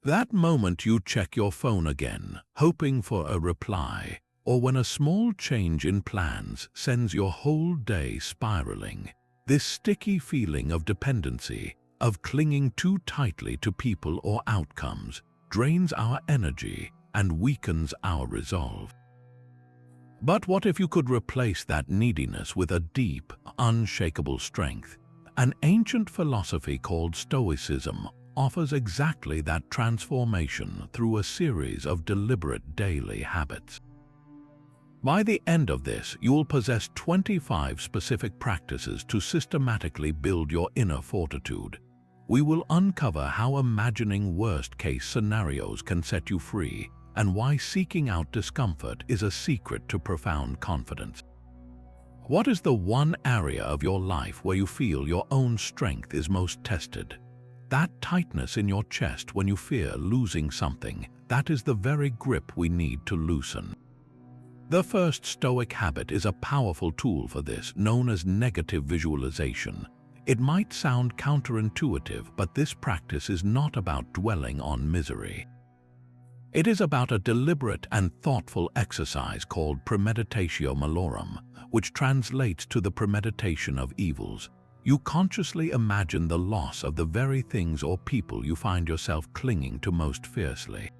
That moment you check your phone again, hoping for a reply, or when a small change in plans sends your whole day spiraling. This sticky feeling of dependency, of clinging too tightly to people or outcomes, drains our energy and weakens our resolve. But what if you could replace that neediness with a deep, unshakable strength? An ancient philosophy called Stoicism offers exactly that transformation through a series of deliberate daily habits. By the end of this, you will possess 25 specific practices to systematically build your inner fortitude. We will uncover how imagining worst-case scenarios can set you free, and why seeking out discomfort is a secret to profound confidence. What is the one area of your life where you feel your own strength is most tested? That tightness in your chest when you fear losing something, that is the very grip we need to loosen. The first Stoic habit is a powerful tool for this, known as negative visualization. It might sound counterintuitive, but this practice is not about dwelling on misery. It is about a deliberate and thoughtful exercise called premeditatio malorum, which translates to the premeditation of evils. You consciously imagine the loss of the very things or people you find yourself clinging to most fiercely.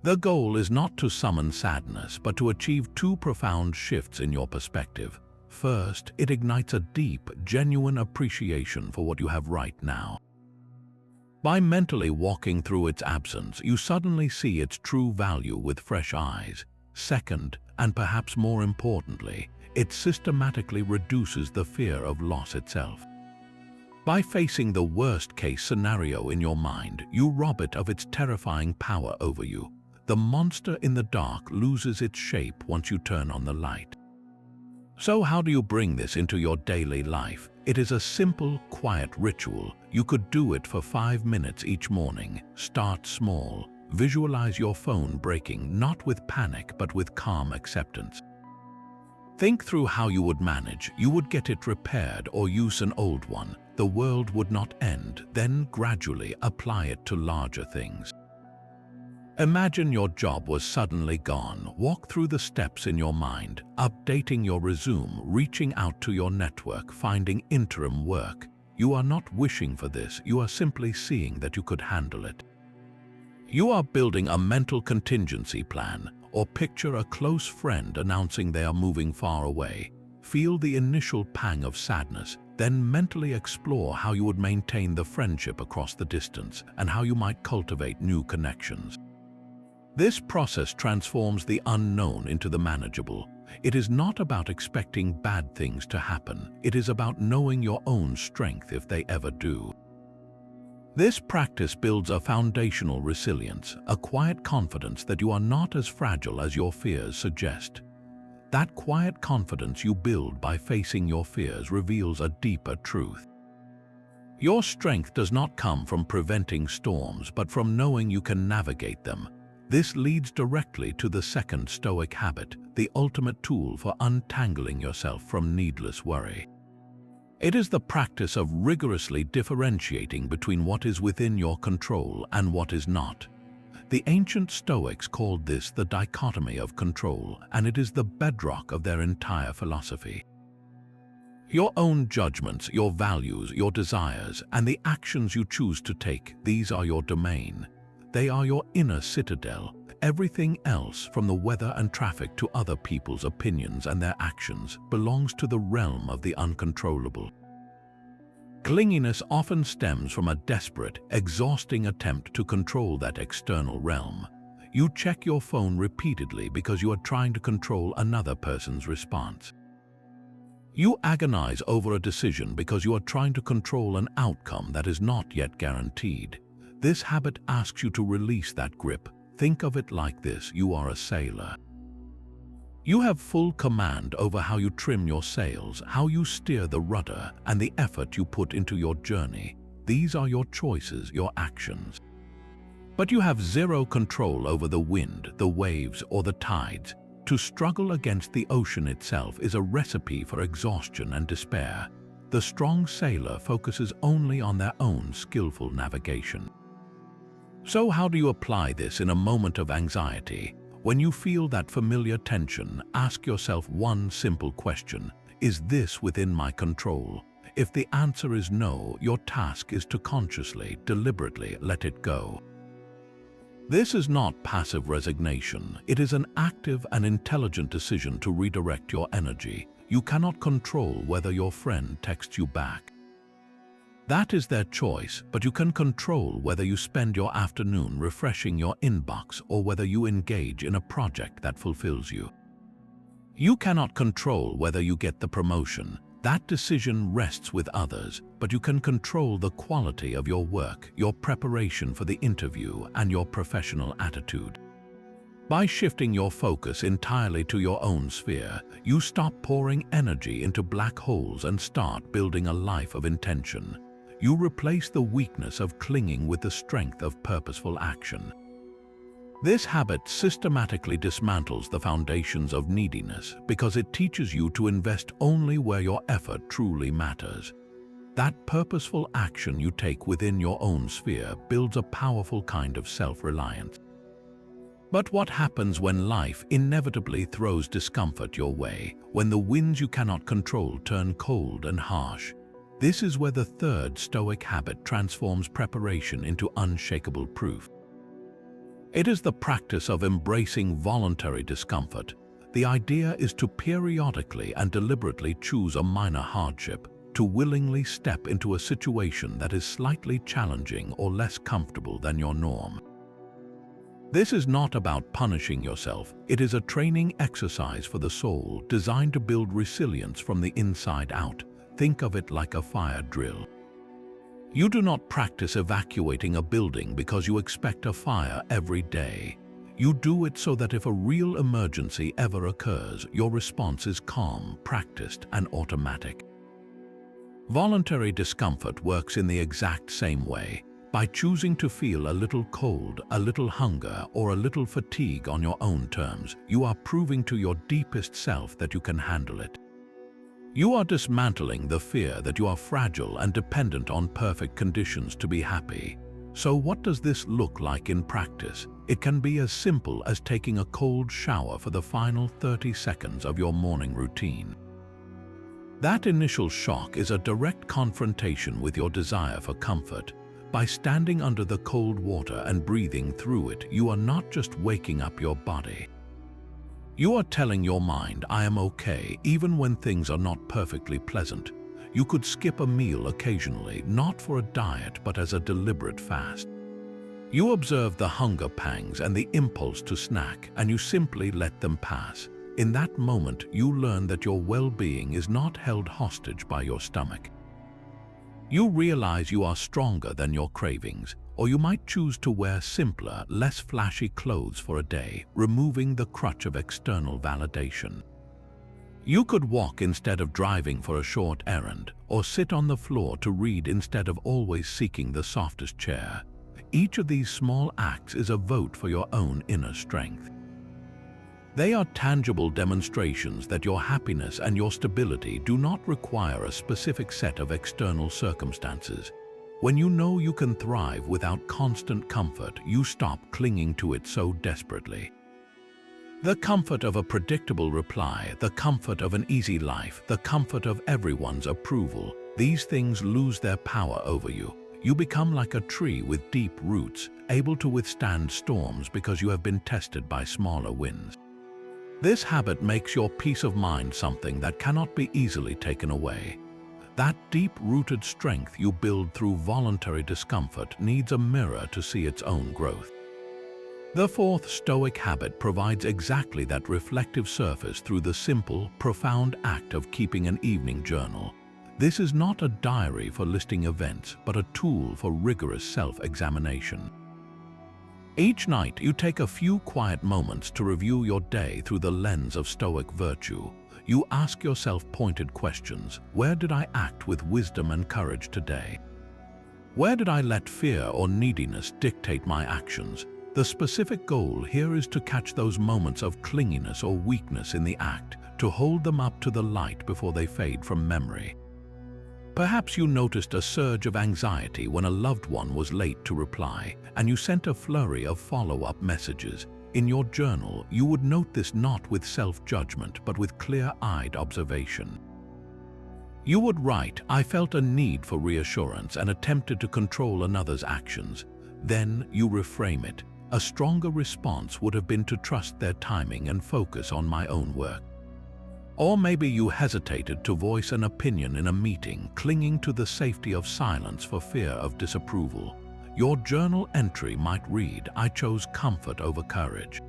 The goal is not to summon sadness, but to achieve two profound shifts in your perspective. First, it ignites a deep, genuine appreciation for what you have right now. By mentally walking through its absence, you suddenly see its true value with fresh eyes. Second, and perhaps more importantly, it systematically reduces the fear of loss itself. By facing the worst-case scenario in your mind, you rob it of its terrifying power over you. The monster in the dark loses its shape once you turn on the light. So how do you bring this into your daily life? It is a simple, quiet ritual. You could do it for 5 minutes each morning. Start small. Visualize your phone breaking, not with panic, but with calm acceptance. Think through how you would manage. You would get it repaired or use an old one. The world would not end. Then gradually apply it to larger things. Imagine your job was suddenly gone. Walk through the steps in your mind, updating your resume, reaching out to your network, finding interim work. You are not wishing for this, you are simply seeing that you could handle it. You are building a mental contingency plan, or picture a close friend announcing they are moving far away. Feel the initial pang of sadness, then mentally explore how you would maintain the friendship across the distance and how you might cultivate new connections. This process transforms the unknown into the manageable. It is not about expecting bad things to happen. It is about knowing your own strength if they ever do. This practice builds a foundational resilience, a quiet confidence that you are not as fragile as your fears suggest. That quiet confidence you build by facing your fears reveals a deeper truth. Your strength does not come from preventing storms, but from knowing you can navigate them. This leads directly to the second Stoic habit, the ultimate tool for untangling yourself from needless worry. It is the practice of rigorously differentiating between what is within your control and what is not. The ancient Stoics called this the dichotomy of control, and it is the bedrock of their entire philosophy. Your own judgments, your values, your desires, and the actions you choose to take, these are your domain. They are your inner citadel. Everything else, from the weather and traffic to other people's opinions and their actions, belongs to the realm of the uncontrollable. Clinginess often stems from a desperate, exhausting attempt to control that external realm. You check your phone repeatedly because you are trying to control another person's response. You agonize over a decision because you are trying to control an outcome that is not yet guaranteed. This habit asks you to release that grip. Think of it like this: you are a sailor. You have full command over how you trim your sails, how you steer the rudder, and the effort you put into your journey. These are your choices, your actions. But you have zero control over the wind, the waves, or the tides. To struggle against the ocean itself is a recipe for exhaustion and despair. The strong sailor focuses only on their own skillful navigation. So how do you apply this in a moment of anxiety? When you feel that familiar tension, ask yourself one simple question: is this within my control? If the answer is no, your task is to consciously, deliberately let it go. This is not passive resignation. It is an active and intelligent decision to redirect your energy. You cannot control whether your friend texts you back. That is their choice, but you can control whether you spend your afternoon refreshing your inbox or whether you engage in a project that fulfills you. You cannot control whether you get the promotion. That decision rests with others, but you can control the quality of your work, your preparation for the interview, and your professional attitude. By shifting your focus entirely to your own sphere, you stop pouring energy into black holes and start building a life of intention. You replace the weakness of clinging with the strength of purposeful action. This habit systematically dismantles the foundations of neediness because it teaches you to invest only where your effort truly matters. That purposeful action you take within your own sphere builds a powerful kind of self-reliance. But what happens when life inevitably throws discomfort your way, when the winds you cannot control turn cold and harsh? This is where the third Stoic habit transforms preparation into unshakable proof. It is the practice of embracing voluntary discomfort. The idea is to periodically and deliberately choose a minor hardship, to willingly step into a situation that is slightly challenging or less comfortable than your norm. This is not about punishing yourself. It is a training exercise for the soul designed to build resilience from the inside out. Think of it like a fire drill. You do not practice evacuating a building because you expect a fire every day. You do it so that if a real emergency ever occurs, your response is calm, practiced, and automatic. Voluntary discomfort works in the exact same way. By choosing to feel a little cold, a little hunger, or a little fatigue on your own terms, you are proving to your deepest self that you can handle it. You are dismantling the fear that you are fragile and dependent on perfect conditions to be happy. So what does this look like in practice? It can be as simple as taking a cold shower for the final 30 seconds of your morning routine. That initial shock is a direct confrontation with your desire for comfort. By standing under the cold water and breathing through it, you are not just waking up your body. You are telling your mind, I am okay, even when things are not perfectly pleasant. You could skip a meal occasionally, not for a diet, but as a deliberate fast. You observe the hunger pangs and the impulse to snack, and you simply let them pass. In that moment, you learn that your well-being is not held hostage by your stomach. You realize you are stronger than your cravings, or you might choose to wear simpler, less flashy clothes for a day, removing the crutch of external validation. You could walk instead of driving for a short errand, or sit on the floor to read instead of always seeking the softest chair. Each of these small acts is a vote for your own inner strength. They are tangible demonstrations that your happiness and your stability do not require a specific set of external circumstances. When you know you can thrive without constant comfort, you stop clinging to it so desperately. The comfort of a predictable reply, the comfort of an easy life, the comfort of everyone's approval, these things lose their power over you. You become like a tree with deep roots, able to withstand storms because you have been tested by smaller winds. This habit makes your peace of mind something that cannot be easily taken away. That deep-rooted strength you build through voluntary discomfort needs a mirror to see its own growth. The fourth Stoic habit provides exactly that reflective surface through the simple, profound act of keeping an evening journal. This is not a diary for listing events, but a tool for rigorous self-examination. Each night, you take a few quiet moments to review your day through the lens of Stoic virtue. You ask yourself pointed questions. Where did I act with wisdom and courage today? Where did I let fear or neediness dictate my actions? The specific goal here is to catch those moments of clinginess or weakness in the act, to hold them up to the light before they fade from memory. Perhaps you noticed a surge of anxiety when a loved one was late to reply, and you sent a flurry of follow-up messages. In your journal, you would note this not with self-judgment, but with clear-eyed observation. You would write, "I felt a need for reassurance and attempted to control another's actions." Then you reframe it. "A stronger response would have been to trust their timing and focus on my own work." Or maybe you hesitated to voice an opinion in a meeting, clinging to the safety of silence for fear of disapproval. Your journal entry might read, "I chose comfort over courage.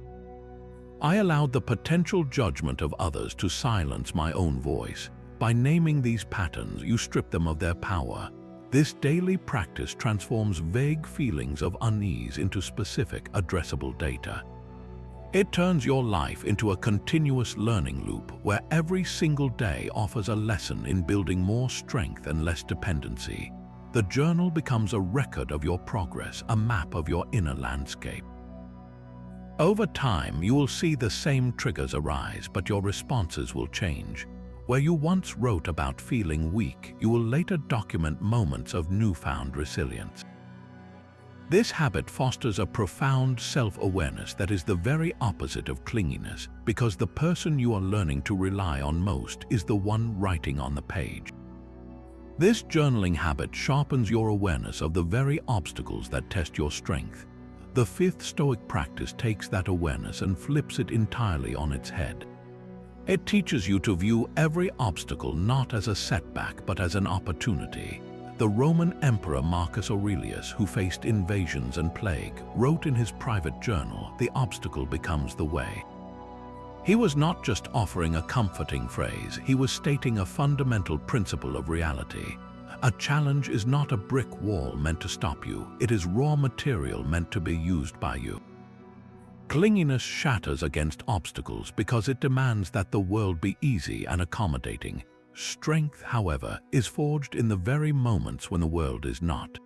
I allowed the potential judgment of others to silence my own voice." By naming these patterns, you strip them of their power. This daily practice transforms vague feelings of unease into specific, addressable data. It turns your life into a continuous learning loop where every single day offers a lesson in building more strength and less dependency. The journal becomes a record of your progress, a map of your inner landscape. Over time, you will see the same triggers arise, but your responses will change. Where you once wrote about feeling weak, you will later document moments of newfound resilience. This habit fosters a profound self-awareness that is the very opposite of clinginess, because the person you are learning to rely on most is the one writing on the page. This journaling habit sharpens your awareness of the very obstacles that test your strength. The fifth Stoic practice takes that awareness and flips it entirely on its head. It teaches you to view every obstacle not as a setback but as an opportunity. The Roman Emperor Marcus Aurelius, who faced invasions and plague, wrote in his private journal, "The obstacle becomes the way." He was not just offering a comforting phrase, he was stating a fundamental principle of reality. A challenge is not a brick wall meant to stop you, it is raw material meant to be used by you. Clinginess shatters against obstacles because it demands that the world be easy and accommodating. Strength, however, is forged in the very moments when the world is not.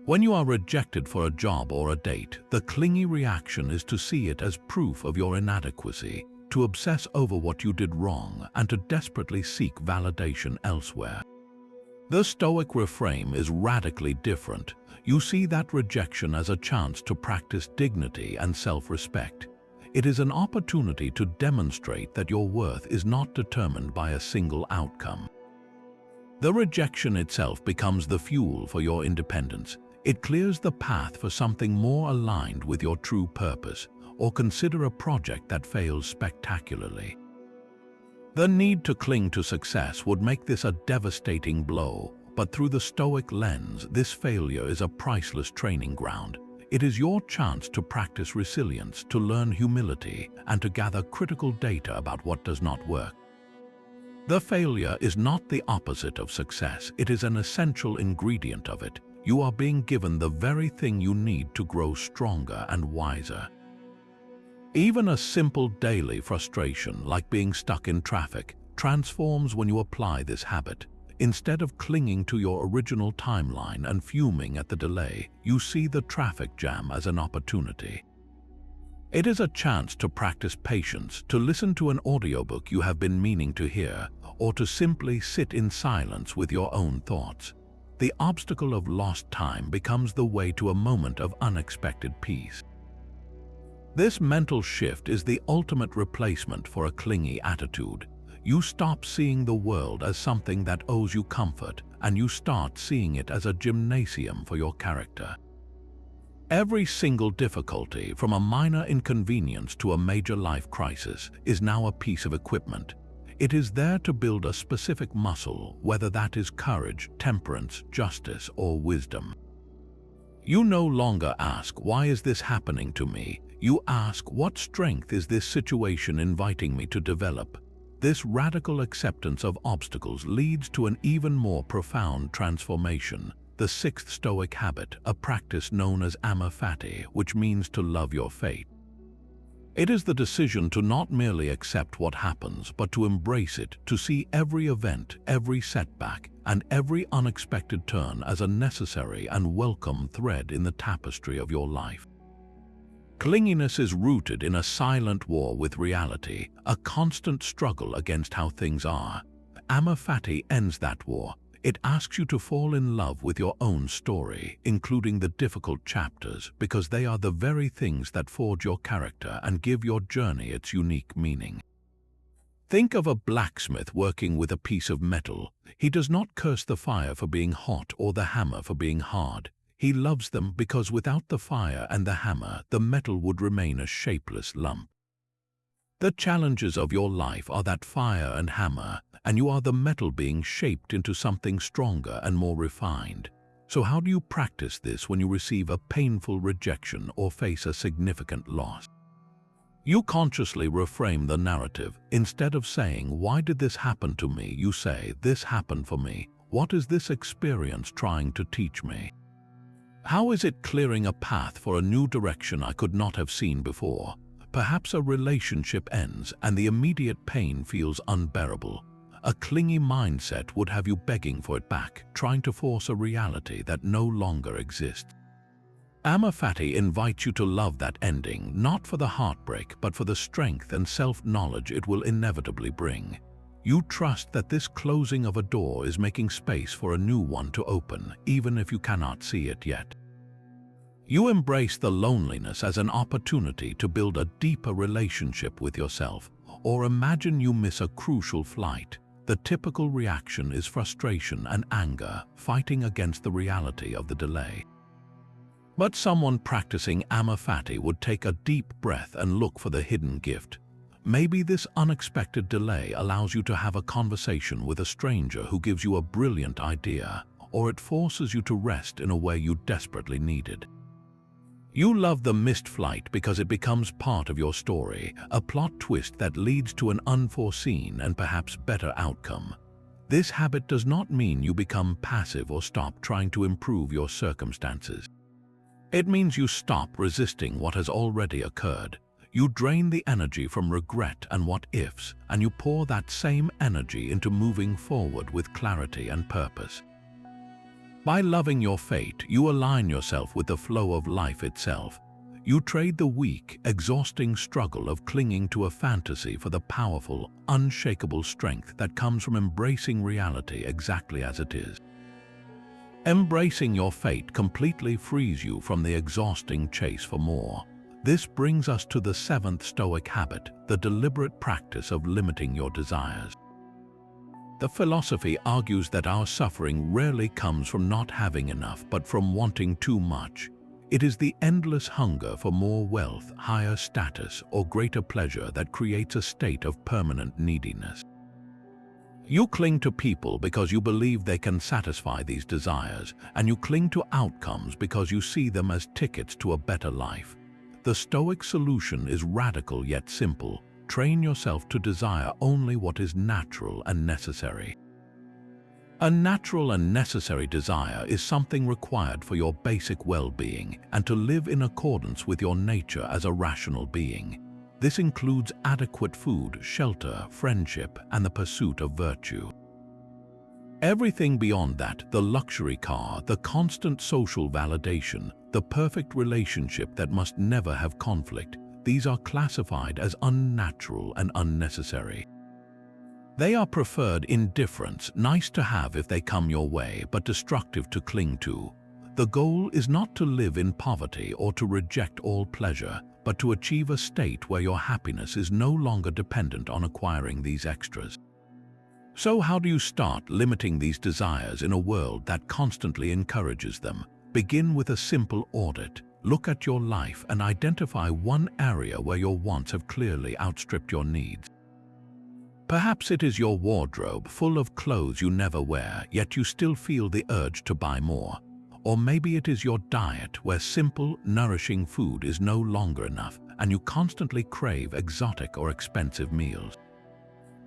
When you are rejected for a job or a date, the clingy reaction is to see it as proof of your inadequacy, to obsess over what you did wrong, and to desperately seek validation elsewhere. The Stoic reframe is radically different. You see that rejection as a chance to practice dignity and self-respect. It is an opportunity to demonstrate that your worth is not determined by a single outcome. The rejection itself becomes the fuel for your independence. It clears the path for something more aligned with your true purpose, or consider a project that fails spectacularly. The need to cling to success would make this a devastating blow, but through the Stoic lens, this failure is a priceless training ground. It is your chance to practice resilience, to learn humility, and to gather critical data about what does not work. The failure is not the opposite of success, it is an essential ingredient of it. You are being given the very thing you need to grow stronger and wiser. Even a simple daily frustration, like being stuck in traffic, transforms when you apply this habit. Instead of clinging to your original timeline and fuming at the delay, you see the traffic jam as an opportunity. It is a chance to practice patience, to listen to an audiobook you have been meaning to hear, or to simply sit in silence with your own thoughts. The obstacle of lost time becomes the way to a moment of unexpected peace. This mental shift is the ultimate replacement for a clingy attitude. You stop seeing the world as something that owes you comfort, and you start seeing it as a gymnasium for your character. Every single difficulty, from a minor inconvenience to a major life crisis, is now a piece of equipment. It is there to build a specific muscle, whether that is courage, temperance, justice, or wisdom. You no longer ask, "Why is this happening to me?" You ask, "What strength is this situation inviting me to develop?" This radical acceptance of obstacles leads to an even more profound transformation. The sixth Stoic habit, a practice known as amor fati, which means to love your fate. It is the decision to not merely accept what happens, but to embrace it, to see every event, every setback, and every unexpected turn as a necessary and welcome thread in the tapestry of your life. Clinginess is rooted in a silent war with reality, a constant struggle against how things are. Amor fati ends that war. It asks you to fall in love with your own story, including the difficult chapters, because they are the very things that forge your character and give your journey its unique meaning. Think of a blacksmith working with a piece of metal. He does not curse the fire for being hot or the hammer for being hard. He loves them because without the fire and the hammer, the metal would remain a shapeless lump. The challenges of your life are that fire and hammer, and you are the metal being shaped into something stronger and more refined. So how do you practice this when you receive a painful rejection or face a significant loss? You consciously reframe the narrative. Instead of saying, "Why did this happen to me?" you say, "This happened for me. What is this experience trying to teach me? How is it clearing a path for a new direction I could not have seen before?" Perhaps a relationship ends and the immediate pain feels unbearable. A clingy mindset would have you begging for it back, trying to force a reality that no longer exists. Amor Fati invites you to love that ending, not for the heartbreak, but for the strength and self-knowledge it will inevitably bring. You trust that this closing of a door is making space for a new one to open, even if you cannot see it yet. You embrace the loneliness as an opportunity to build a deeper relationship with yourself, or imagine you miss a crucial flight. The typical reaction is frustration and anger, fighting against the reality of the delay. But someone practicing Amor Fati would take a deep breath and look for the hidden gift. Maybe this unexpected delay allows you to have a conversation with a stranger who gives you a brilliant idea, or it forces you to rest in a way you desperately needed. You love the missed flight because it becomes part of your story, a plot twist that leads to an unforeseen and perhaps better outcome. This habit does not mean you become passive or stop trying to improve your circumstances. It means you stop resisting what has already occurred. You drain the energy from regret and what-ifs, and you pour that same energy into moving forward with clarity and purpose. By loving your fate, you align yourself with the flow of life itself. You trade the weak, exhausting struggle of clinging to a fantasy for the powerful, unshakable strength that comes from embracing reality exactly as it is. Embracing your fate completely frees you from the exhausting chase for more. This brings us to the seventh Stoic habit, the deliberate practice of limiting your desires. The philosophy argues that our suffering rarely comes from not having enough, but from wanting too much. It is the endless hunger for more wealth, higher status, or greater pleasure that creates a state of permanent neediness. You cling to people because you believe they can satisfy these desires, and you cling to outcomes because you see them as tickets to a better life. The Stoic solution is radical yet simple. Train yourself to desire only what is natural and necessary. A natural and necessary desire is something required for your basic well-being and to live in accordance with your nature as a rational being. This includes adequate food, shelter, friendship, and the pursuit of virtue. Everything beyond that, the luxury car, the constant social validation, the perfect relationship that must never have conflict, these are classified as unnatural and unnecessary. They are preferred indifference, nice to have if they come your way, but destructive to cling to. The goal is not to live in poverty or to reject all pleasure, but to achieve a state where your happiness is no longer dependent on acquiring these extras. So how do you start limiting these desires in a world that constantly encourages them? Begin with a simple audit. Look at your life and identify one area where your wants have clearly outstripped your needs. Perhaps it is your wardrobe full of clothes you never wear, yet you still feel the urge to buy more. Or maybe it is your diet where simple, nourishing food is no longer enough and you constantly crave exotic or expensive meals.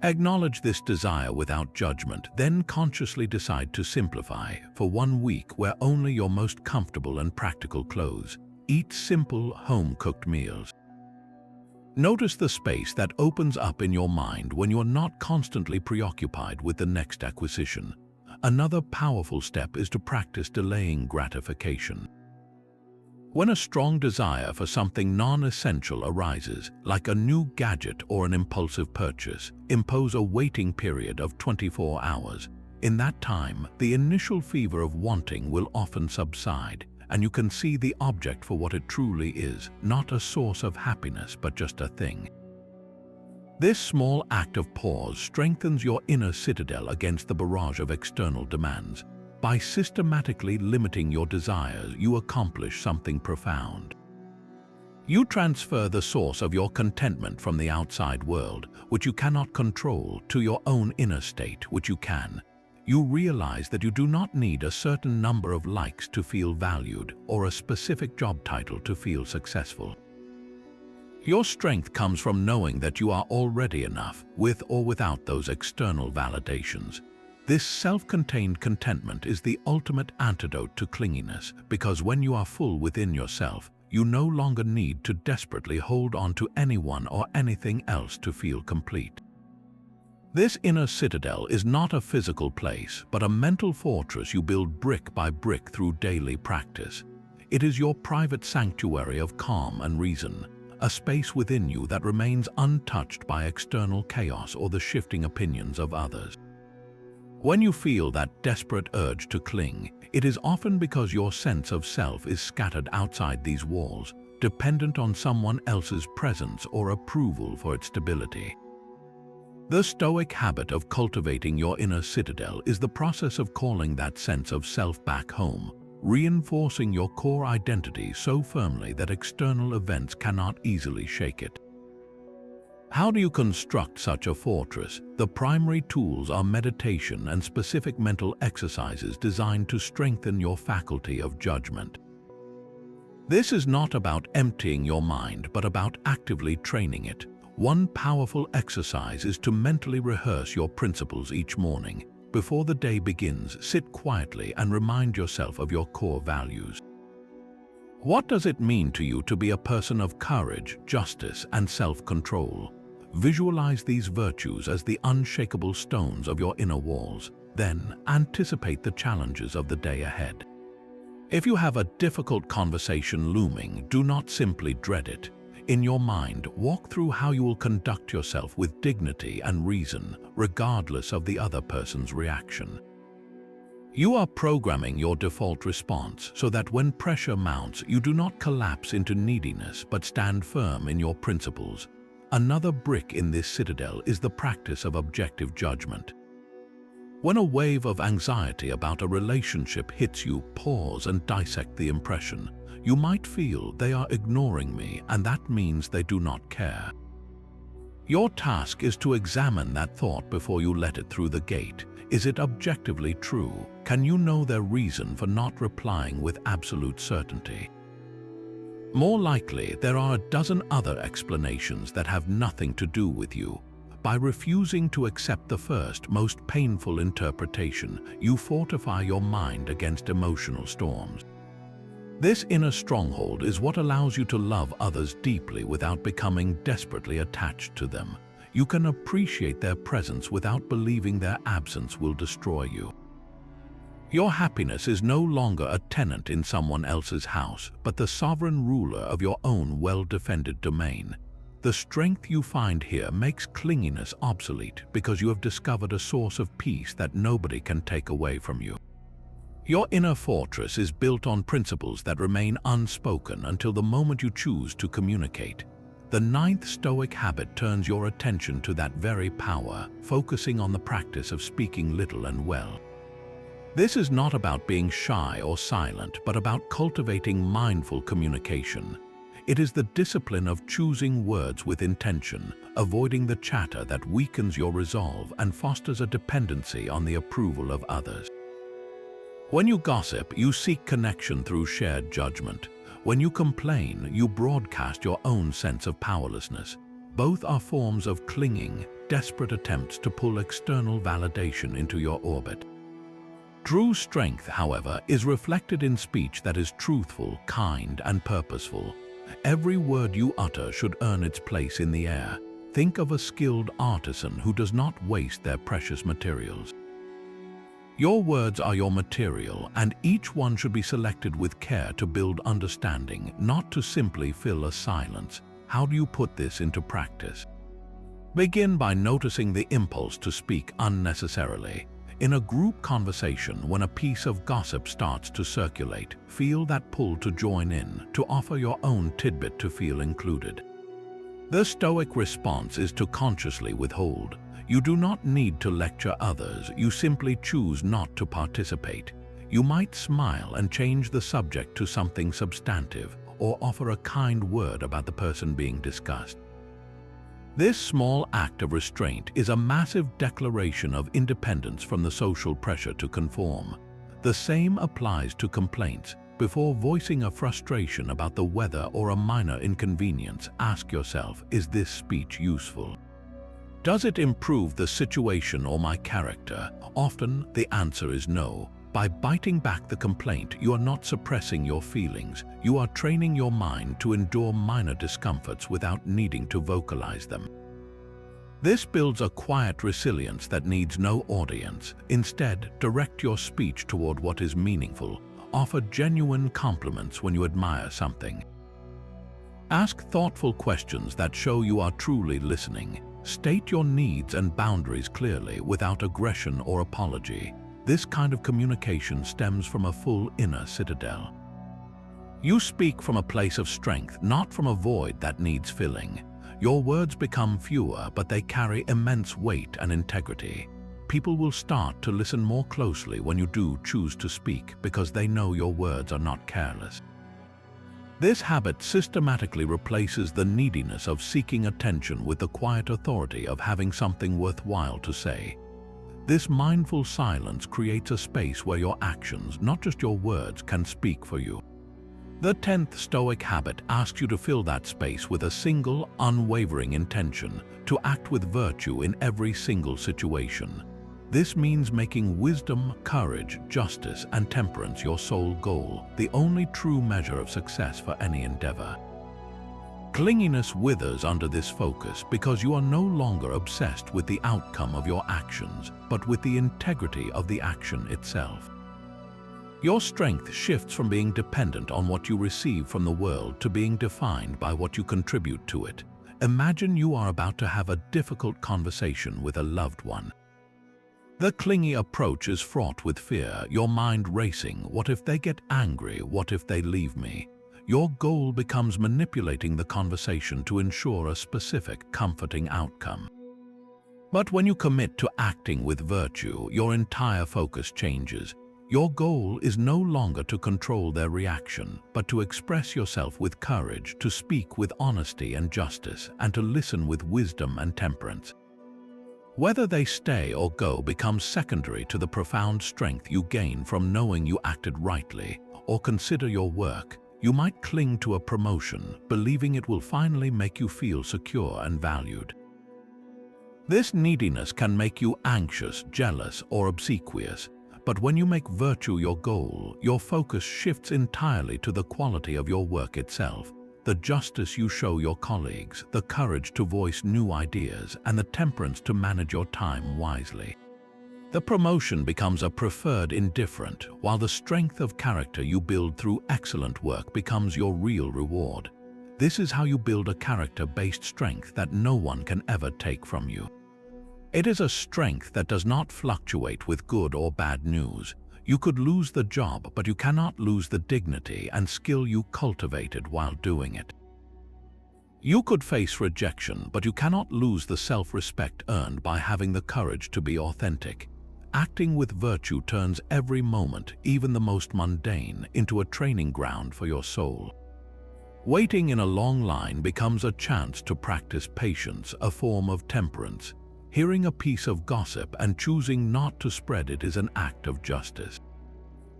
Acknowledge this desire without judgment, then consciously decide to simplify. For 1 week, wear only your most comfortable and practical clothes. Eat simple, home-cooked meals. Notice the space that opens up in your mind when you're not constantly preoccupied with the next acquisition. Another powerful step is to practice delaying gratification. When a strong desire for something non-essential arises, like a new gadget or an impulsive purchase, impose a waiting period of 24 hours. In that time, the initial fever of wanting will often subside, and you can see the object for what it truly is, not a source of happiness, but just a thing. This small act of pause strengthens your inner citadel against the barrage of external demands. By systematically limiting your desires, you accomplish something profound. You transfer the source of your contentment from the outside world, which you cannot control, to your own inner state, which you can. You realize that you do not need a certain number of likes to feel valued or a specific job title to feel successful. Your strength comes from knowing that you are already enough, with or without those external validations. This self-contained contentment is the ultimate antidote to clinginess, because when you are full within yourself, you no longer need to desperately hold on to anyone or anything else to feel complete. This inner citadel is not a physical place, but a mental fortress you build brick by brick through daily practice. It is your private sanctuary of calm and reason, a space within you that remains untouched by external chaos or the shifting opinions of others. When you feel that desperate urge to cling, it is often because your sense of self is scattered outside these walls, dependent on someone else's presence or approval for its stability. The Stoic habit of cultivating your inner citadel is the process of calling that sense of self back home, reinforcing your core identity so firmly that external events cannot easily shake it. How do you construct such a fortress? The primary tools are meditation and specific mental exercises designed to strengthen your faculty of judgment. This is not about emptying your mind, but about actively training it. One powerful exercise is to mentally rehearse your principles each morning. Before the day begins, sit quietly and remind yourself of your core values. What does it mean to you to be a person of courage, justice, and self-control? Visualize these virtues as the unshakable stones of your inner walls. Then, anticipate the challenges of the day ahead. If you have a difficult conversation looming, do not simply dread it. In your mind, walk through how you will conduct yourself with dignity and reason, regardless of the other person's reaction. You are programming your default response so that when pressure mounts, you do not collapse into neediness but stand firm in your principles. Another brick in this citadel is the practice of objective judgment. When a wave of anxiety about a relationship hits you, pause and dissect the impression. You might feel they are ignoring me, and that means they do not care. Your task is to examine that thought before you let it through the gate. Is it objectively true? Can you know their reason for not replying with absolute certainty? More likely, there are a dozen other explanations that have nothing to do with you. By refusing to accept the first, most painful interpretation, you fortify your mind against emotional storms. This inner stronghold is what allows you to love others deeply without becoming desperately attached to them. You can appreciate their presence without believing their absence will destroy you. Your happiness is no longer a tenant in someone else's house, but the sovereign ruler of your own well-defended domain. The strength you find here makes clinginess obsolete because you have discovered a source of peace that nobody can take away from you. Your inner fortress is built on principles that remain unspoken until the moment you choose to communicate. The ninth Stoic habit turns your attention to that very power, focusing on the practice of speaking little and well. This is not about being shy or silent, but about cultivating mindful communication. It is the discipline of choosing words with intention, avoiding the chatter that weakens your resolve and fosters a dependency on the approval of others. When you gossip, you seek connection through shared judgment. When you complain, you broadcast your own sense of powerlessness. Both are forms of clinging, desperate attempts to pull external validation into your orbit. True strength, however, is reflected in speech that is truthful, kind, and purposeful. Every word you utter should earn its place in the air. Think of a skilled artisan who does not waste their precious materials. Your words are your material, and each one should be selected with care to build understanding, not to simply fill a silence. How do you put this into practice? Begin by noticing the impulse to speak unnecessarily. In a group conversation, when a piece of gossip starts to circulate, feel that pull to join in, to offer your own tidbit to feel included. The Stoic response is to consciously withhold. You do not need to lecture others, you simply choose not to participate. You might smile and change the subject to something substantive, or offer a kind word about the person being discussed. This small act of restraint is a massive declaration of independence from the social pressure to conform. The same applies to complaints. Before voicing a frustration about the weather or a minor inconvenience, ask yourself, is this speech useful? Does it improve the situation or my character? Often, the answer is no. By biting back the complaint, you are not suppressing your feelings. You are training your mind to endure minor discomforts without needing to vocalize them. This builds a quiet resilience that needs no audience. Instead, direct your speech toward what is meaningful. Offer genuine compliments when you admire something. Ask thoughtful questions that show you are truly listening. State your needs and boundaries clearly without aggression or apology. This kind of communication stems from a full inner citadel. You speak from a place of strength, not from a void that needs filling. Your words become fewer, but they carry immense weight and integrity. People will start to listen more closely when you do choose to speak, because they know your words are not careless. This habit systematically replaces the neediness of seeking attention with the quiet authority of having something worthwhile to say. This mindful silence creates a space where your actions, not just your words, can speak for you. The 10th Stoic habit asks you to fill that space with a single, unwavering intention, to act with virtue in every single situation. This means making wisdom, courage, justice, and temperance your sole goal, the only true measure of success for any endeavor. Clinginess withers under this focus because you are no longer obsessed with the outcome of your actions, but with the integrity of the action itself. Your strength shifts from being dependent on what you receive from the world to being defined by what you contribute to it. Imagine you are about to have a difficult conversation with a loved one. The clingy approach is fraught with fear, your mind racing. What if they get angry? What if they leave me? Your goal becomes manipulating the conversation to ensure a specific, comforting outcome. But when you commit to acting with virtue, your entire focus changes. Your goal is no longer to control their reaction, but to express yourself with courage, to speak with honesty and justice, and to listen with wisdom and temperance. Whether they stay or go becomes secondary to the profound strength you gain from knowing you acted rightly. Or consider your work. You might cling to a promotion, believing it will finally make you feel secure and valued. This neediness can make you anxious, jealous, or obsequious. But when you make virtue your goal, your focus shifts entirely to the quality of your work itself, the justice you show your colleagues, the courage to voice new ideas, and the temperance to manage your time wisely. The promotion becomes a preferred indifferent, while the strength of character you build through excellent work becomes your real reward. This is how you build a character-based strength that no one can ever take from you. It is a strength that does not fluctuate with good or bad news. You could lose the job, but you cannot lose the dignity and skill you cultivated while doing it. You could face rejection, but you cannot lose the self-respect earned by having the courage to be authentic. Acting with virtue turns every moment, even the most mundane, into a training ground for your soul. Waiting in a long line becomes a chance to practice patience, a form of temperance. Hearing a piece of gossip and choosing not to spread it is an act of justice.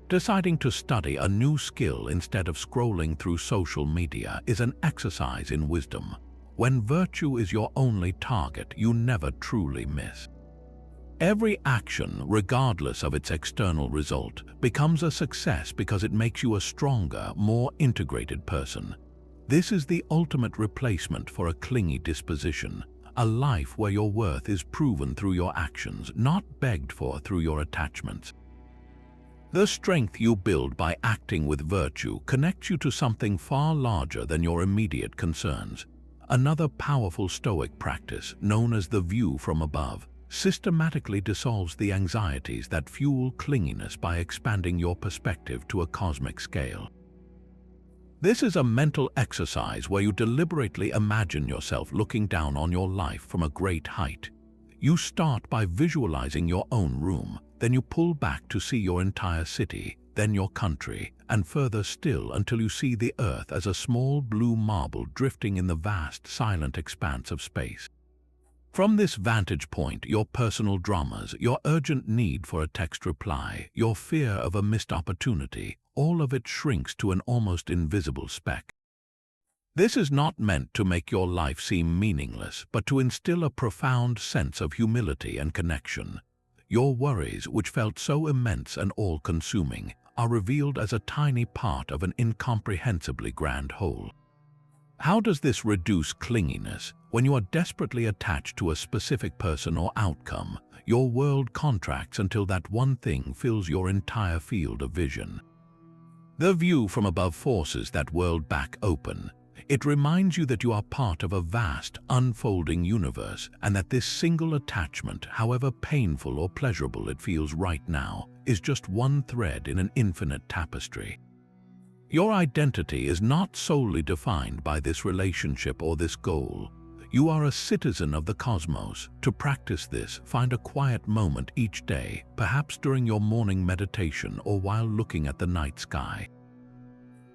Deciding to study a new skill instead of scrolling through social media is an exercise in wisdom. When virtue is your only target, you never truly miss. Every action, regardless of its external result, becomes a success because it makes you a stronger, more integrated person. This is the ultimate replacement for a clingy disposition, a life where your worth is proven through your actions, not begged for through your attachments. The strength you build by acting with virtue connects you to something far larger than your immediate concerns. Another powerful Stoic practice, known as the view from above, systematically dissolves the anxieties that fuel clinginess by expanding your perspective to a cosmic scale. This is a mental exercise where you deliberately imagine yourself looking down on your life from a great height. You start by visualizing your own room, then you pull back to see your entire city, then your country, and further still until you see the earth as a small blue marble drifting in the vast, silent expanse of space. From this vantage point, your personal dramas, your urgent need for a text reply, your fear of a missed opportunity, all of it shrinks to an almost invisible speck. This is not meant to make your life seem meaningless, but to instill a profound sense of humility and connection. Your worries, which felt so immense and all-consuming, are revealed as a tiny part of an incomprehensibly grand whole. How does this reduce clinginess? When you are desperately attached to a specific person or outcome, your world contracts until that one thing fills your entire field of vision. The view from above forces that world back open. It reminds you that you are part of a vast, unfolding universe, and that this single attachment, however painful or pleasurable it feels right now, is just one thread in an infinite tapestry. Your identity is not solely defined by this relationship or this goal. You are a citizen of the cosmos. To practice this, find a quiet moment each day, perhaps during your morning meditation or while looking at the night sky.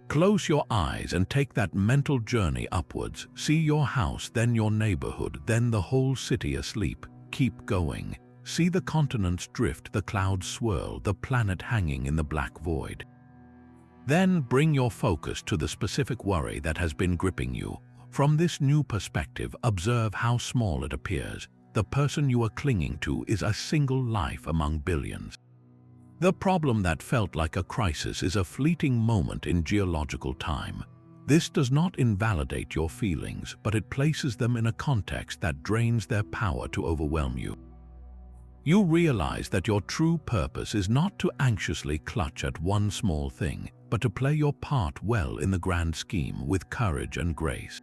Close your eyes and take that mental journey upwards. See your house, then your neighborhood, then the whole city asleep. Keep going. See the continents drift, the clouds swirl, the planet hanging in the black void. Then bring your focus to the specific worry that has been gripping you. From this new perspective, observe how small it appears. The person you are clinging to is a single life among billions. The problem that felt like a crisis is a fleeting moment in geological time. This does not invalidate your feelings, but it places them in a context that drains their power to overwhelm you. You realize that your true purpose is not to anxiously clutch at one small thing, but to play your part well in the grand scheme with courage and grace.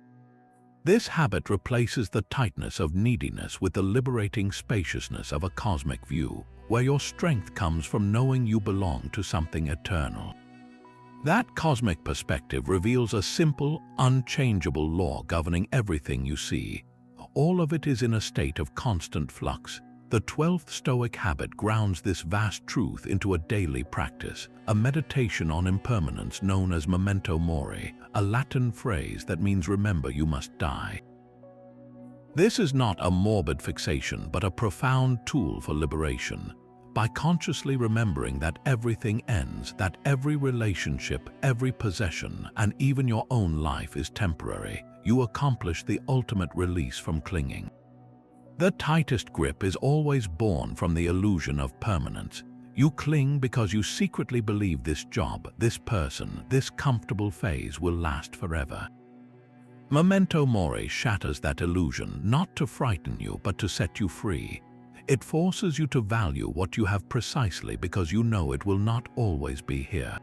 This habit replaces the tightness of neediness with the liberating spaciousness of a cosmic view, where your strength comes from knowing you belong to something eternal. That cosmic perspective reveals a simple, unchangeable law governing everything you see. All of it is in a state of constant flux. The 12th Stoic habit grounds this vast truth into a daily practice, a meditation on impermanence known as memento mori, a Latin phrase that means remember you must die. This is not a morbid fixation, but a profound tool for liberation. By consciously remembering that everything ends, that every relationship, every possession, and even your own life is temporary, you accomplish the ultimate release from clinging. The tightest grip is always born from the illusion of permanence. You cling because you secretly believe this job, this person, this comfortable phase will last forever. Memento mori shatters that illusion, not to frighten you, but to set you free. It forces you to value what you have precisely because you know it will not always be here.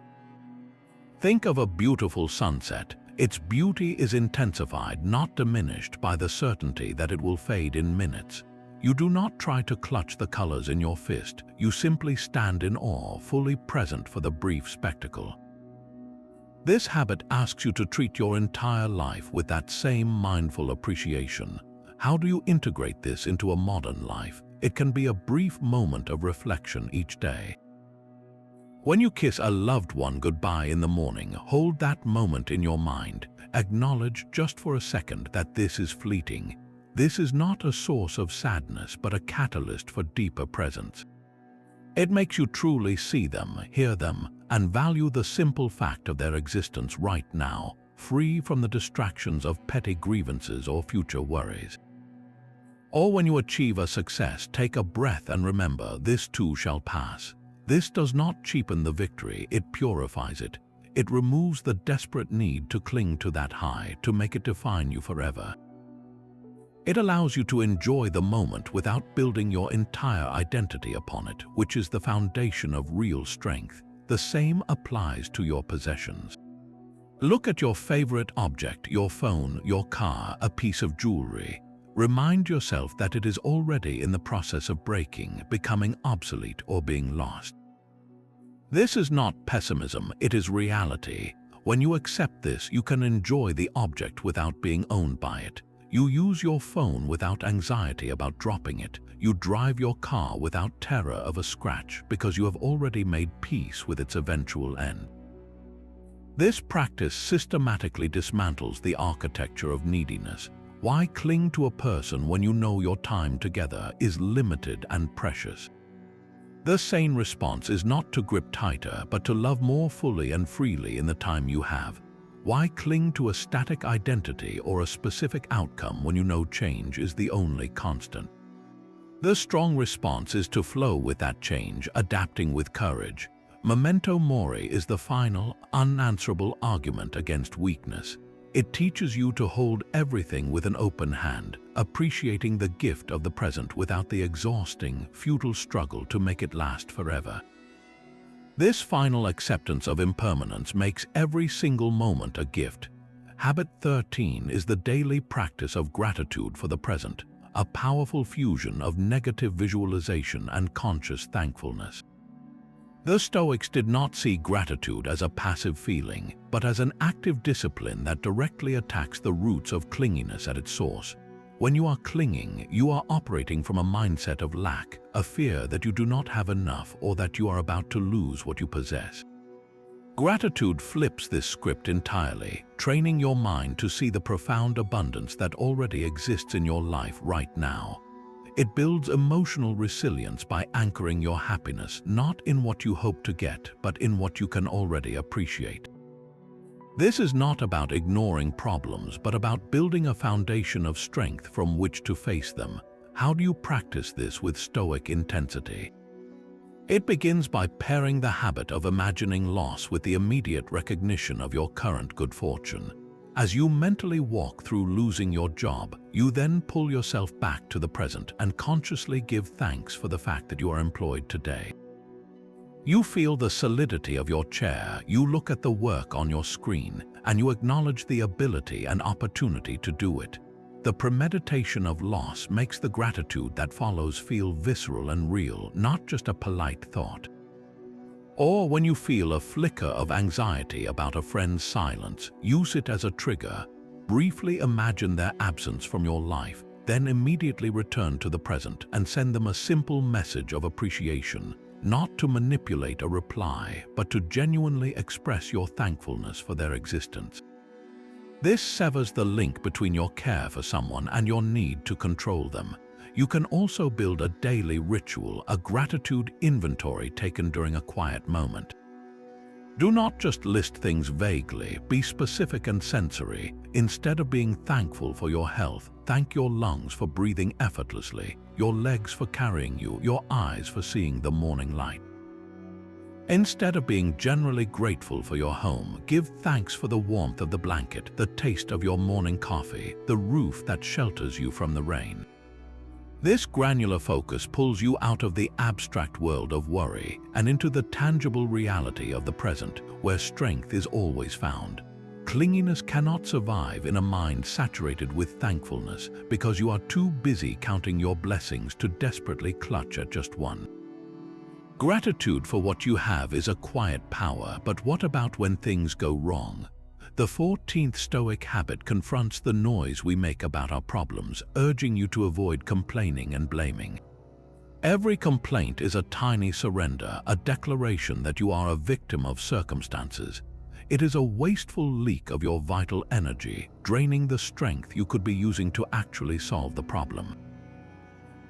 Think of a beautiful sunset. Its beauty is intensified, not diminished, by the certainty that it will fade in minutes. You do not try to clutch the colors in your fist. You simply stand in awe, fully present for the brief spectacle. This habit asks you to treat your entire life with that same mindful appreciation. How do you integrate this into a modern life? It can be a brief moment of reflection each day. When you kiss a loved one goodbye in the morning, hold that moment in your mind. Acknowledge just for a second that this is fleeting. This is not a source of sadness, but a catalyst for deeper presence. It makes you truly see them, hear them, and value the simple fact of their existence right now, free from the distractions of petty grievances or future worries. Or when you achieve a success, take a breath and remember, this too shall pass. This does not cheapen the victory, it purifies it. It removes the desperate need to cling to that high, to make it define you forever. It allows you to enjoy the moment without building your entire identity upon it, which is the foundation of real strength. The same applies to your possessions. Look at your favorite object, your phone, your car, a piece of jewelry. Remind yourself that it is already in the process of breaking, becoming obsolete, or being lost. This is not pessimism, it is reality. When you accept this, you can enjoy the object without being owned by it. You use your phone without anxiety about dropping it. You drive your car without terror of a scratch because you have already made peace with its eventual end. This practice systematically dismantles the architecture of neediness. Why cling to a person when you know your time together is limited and precious? The sane response is not to grip tighter, but to love more fully and freely in the time you have. Why cling to a static identity or a specific outcome when you know change is the only constant? The strong response is to flow with that change, adapting with courage. Memento mori is the final, unanswerable argument against weakness. It teaches you to hold everything with an open hand, appreciating the gift of the present without the exhausting, futile struggle to make it last forever. This final acceptance of impermanence makes every single moment a gift. Habit 13 is the daily practice of gratitude for the present, a powerful fusion of negative visualization and conscious thankfulness. The Stoics did not see gratitude as a passive feeling, but as an active discipline that directly attacks the roots of clinginess at its source. When you are clinging, you are operating from a mindset of lack, a fear that you do not have enough or that you are about to lose what you possess. Gratitude flips this script entirely, training your mind to see the profound abundance that already exists in your life right now. It builds emotional resilience by anchoring your happiness not in what you hope to get, but in what you can already appreciate. This is not about ignoring problems, but about building a foundation of strength from which to face them. How do you practice this with Stoic intensity? It begins by pairing the habit of imagining loss with the immediate recognition of your current good fortune. As you mentally walk through losing your job, you then pull yourself back to the present and consciously give thanks for the fact that you are employed today. You feel the solidity of your chair, you look at the work on your screen, and you acknowledge the ability and opportunity to do it. The premeditation of loss makes the gratitude that follows feel visceral and real, not just a polite thought. Or when you feel a flicker of anxiety about a friend's silence, use it as a trigger. Briefly imagine their absence from your life, then immediately return to the present and send them a simple message of appreciation, not to manipulate a reply, but to genuinely express your thankfulness for their existence. This severs the link between your care for someone and your need to control them. You can also build a daily ritual, a gratitude inventory taken during a quiet moment. Do not just list things vaguely, be specific and sensory. Instead of being thankful for your health, thank your lungs for breathing effortlessly, your legs for carrying you, your eyes for seeing the morning light. Instead of being generally grateful for your home, give thanks for the warmth of the blanket, the taste of your morning coffee, the roof that shelters you from the rain. This granular focus pulls you out of the abstract world of worry and into the tangible reality of the present, where strength is always found. Clinginess cannot survive in a mind saturated with thankfulness because you are too busy counting your blessings to desperately clutch at just one. Gratitude for what you have is a quiet power, but what about when things go wrong? The 14th Stoic habit confronts the noise we make about our problems, urging you to avoid complaining and blaming. Every complaint is a tiny surrender, a declaration that you are a victim of circumstances. It is a wasteful leak of your vital energy, draining the strength you could be using to actually solve the problem.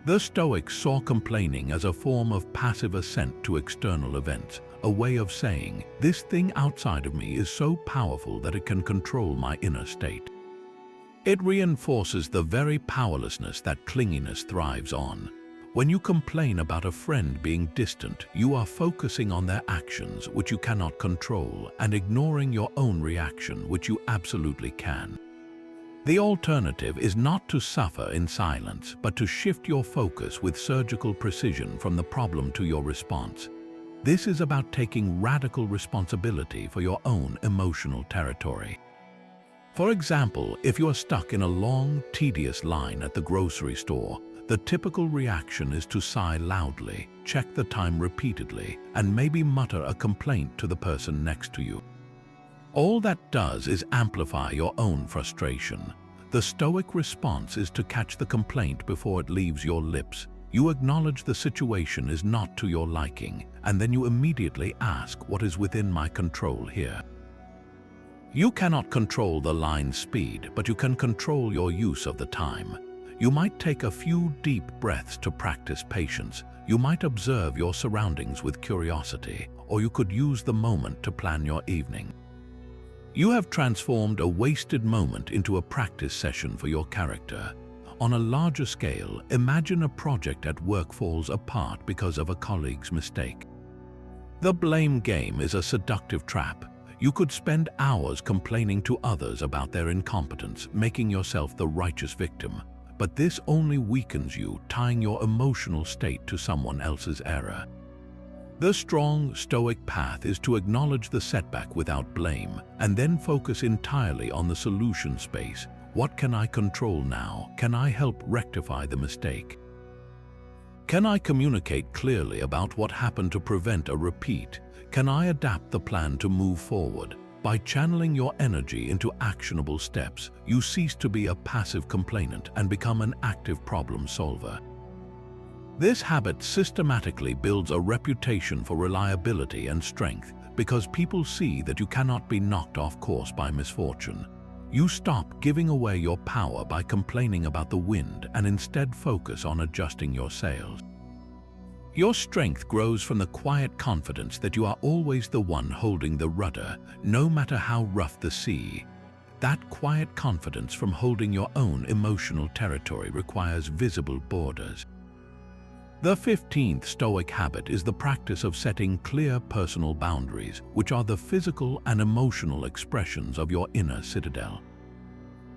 The Stoics saw complaining as a form of passive assent to external events, a way of saying, this thing outside of me is so powerful that it can control my inner state. It reinforces the very powerlessness that clinginess thrives on. When you complain about a friend being distant, you are focusing on their actions, which you cannot control, and ignoring your own reaction, which you absolutely can. The alternative is not to suffer in silence, but to shift your focus with surgical precision from the problem to your response. This is about taking radical responsibility for your own emotional territory. For example, if you are stuck in a long, tedious line at the grocery store, the typical reaction is to sigh loudly, check the time repeatedly, and maybe mutter a complaint to the person next to you. All that does is amplify your own frustration. The Stoic response is to catch the complaint before it leaves your lips. You acknowledge the situation is not to your liking, and then you immediately ask, what is within my control here? You cannot control the line's speed, but you can control your use of the time. You might take a few deep breaths to practice patience. You might observe your surroundings with curiosity, or you could use the moment to plan your evening. You have transformed a wasted moment into a practice session for your character. On a larger scale, imagine a project at work falls apart because of a colleague's mistake. The blame game is a seductive trap. You could spend hours complaining to others about their incompetence, making yourself the righteous victim. But this only weakens you, tying your emotional state to someone else's error. The strong Stoic path is to acknowledge the setback without blame, and then focus entirely on the solution space. What can I control now? Can I help rectify the mistake? Can I communicate clearly about what happened to prevent a repeat? Can I adapt the plan to move forward? By channeling your energy into actionable steps, you cease to be a passive complainant and become an active problem solver. This habit systematically builds a reputation for reliability and strength because people see that you cannot be knocked off course by misfortune. You stop giving away your power by complaining about the wind and instead focus on adjusting your sails. Your strength grows from the quiet confidence that you are always the one holding the rudder, no matter how rough the sea. That quiet confidence from holding your own emotional territory requires visible borders. The 15th Stoic habit is the practice of setting clear personal boundaries, which are the physical and emotional expressions of your inner citadel.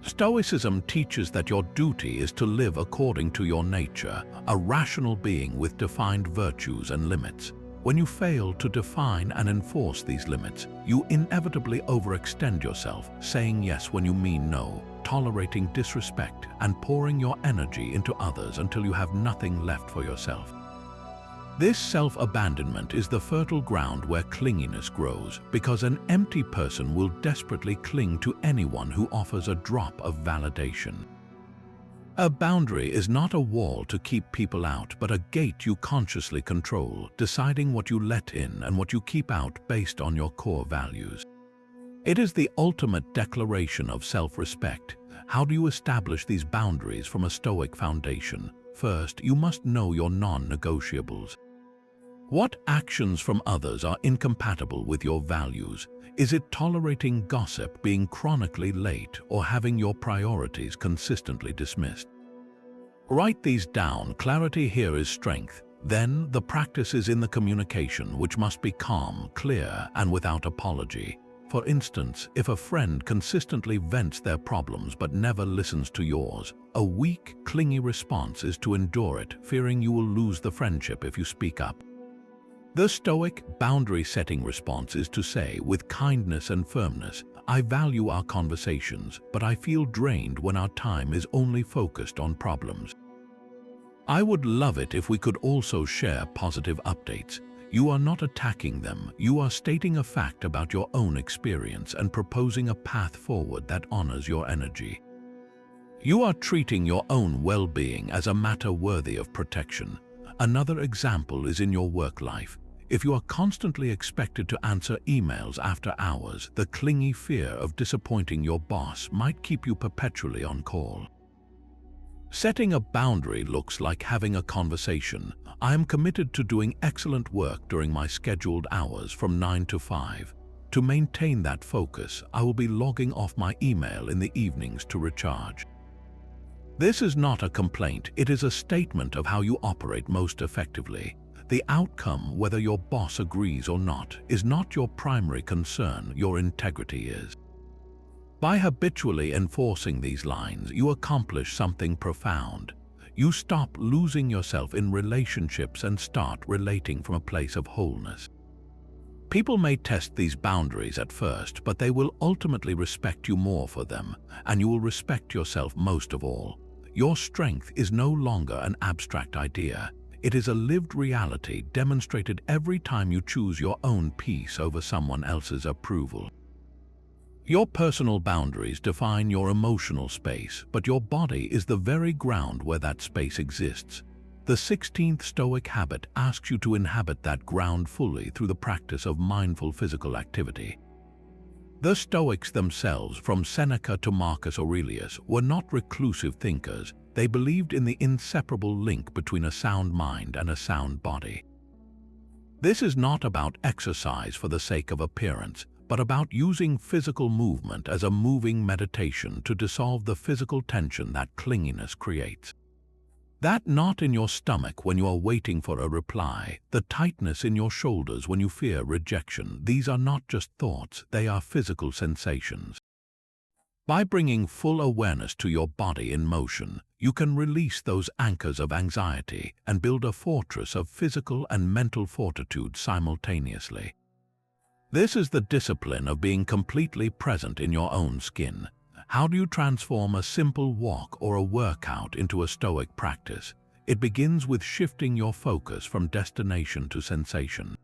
Stoicism teaches that your duty is to live according to your nature, a rational being with defined virtues and limits. When you fail to define and enforce these limits, you inevitably overextend yourself, saying yes when you mean no, tolerating disrespect, and pouring your energy into others until you have nothing left for yourself. This self-abandonment is the fertile ground where clinginess grows, because an empty person will desperately cling to anyone who offers a drop of validation. A boundary is not a wall to keep people out, but a gate you consciously control, deciding what you let in and what you keep out based on your core values. It is the ultimate declaration of self-respect. How do you establish these boundaries from a Stoic foundation? First, you must know your non-negotiables. What actions from others are incompatible with your values? Is it tolerating gossip, being chronically late, or having your priorities consistently dismissed? Write these down. Clarity here is strength. Then, the practice is in the communication, which must be calm, clear, and without apology. For instance, if a friend consistently vents their problems but never listens to yours, a weak, clingy response is to endure it, fearing you will lose the friendship if you speak up. The Stoic, boundary-setting response is to say, with kindness and firmness, I value our conversations, but I feel drained when our time is only focused on problems. I would love it if we could also share positive updates. You are not attacking them, you are stating a fact about your own experience and proposing a path forward that honors your energy. You are treating your own well-being as a matter worthy of protection. Another example is in your work life. If you are constantly expected to answer emails after hours, the clingy fear of disappointing your boss might keep you perpetually on call. Setting a boundary looks like having a conversation. I am committed to doing excellent work during my scheduled hours from 9 to 5. To maintain that focus, I will be logging off my email in the evenings to recharge. This is not a complaint, it is a statement of how you operate most effectively. The outcome, whether your boss agrees or not, is not your primary concern, your integrity is. By habitually enforcing these lines, you accomplish something profound. You stop losing yourself in relationships and start relating from a place of wholeness. People may test these boundaries at first, but they will ultimately respect you more for them, and you will respect yourself most of all. Your strength is no longer an abstract idea. It is a lived reality demonstrated every time you choose your own peace over someone else's approval. Your personal boundaries define your emotional space, but your body is the very ground where that space exists. The 16th Stoic habit asks you to inhabit that ground fully through the practice of mindful physical activity. The Stoics themselves, from Seneca to Marcus Aurelius, were not reclusive thinkers. They believed in the inseparable link between a sound mind and a sound body. This is not about exercise for the sake of appearance, but about using physical movement as a moving meditation to dissolve the physical tension that clinginess creates. That knot in your stomach when you are waiting for a reply, the tightness in your shoulders when you fear rejection, these are not just thoughts, they are physical sensations. By bringing full awareness to your body in motion, you can release those anchors of anxiety and build a fortress of physical and mental fortitude simultaneously. This is the discipline of being completely present in your own skin. How do you transform a simple walk or a workout into a Stoic practice? It begins with shifting your focus from destination to sensation.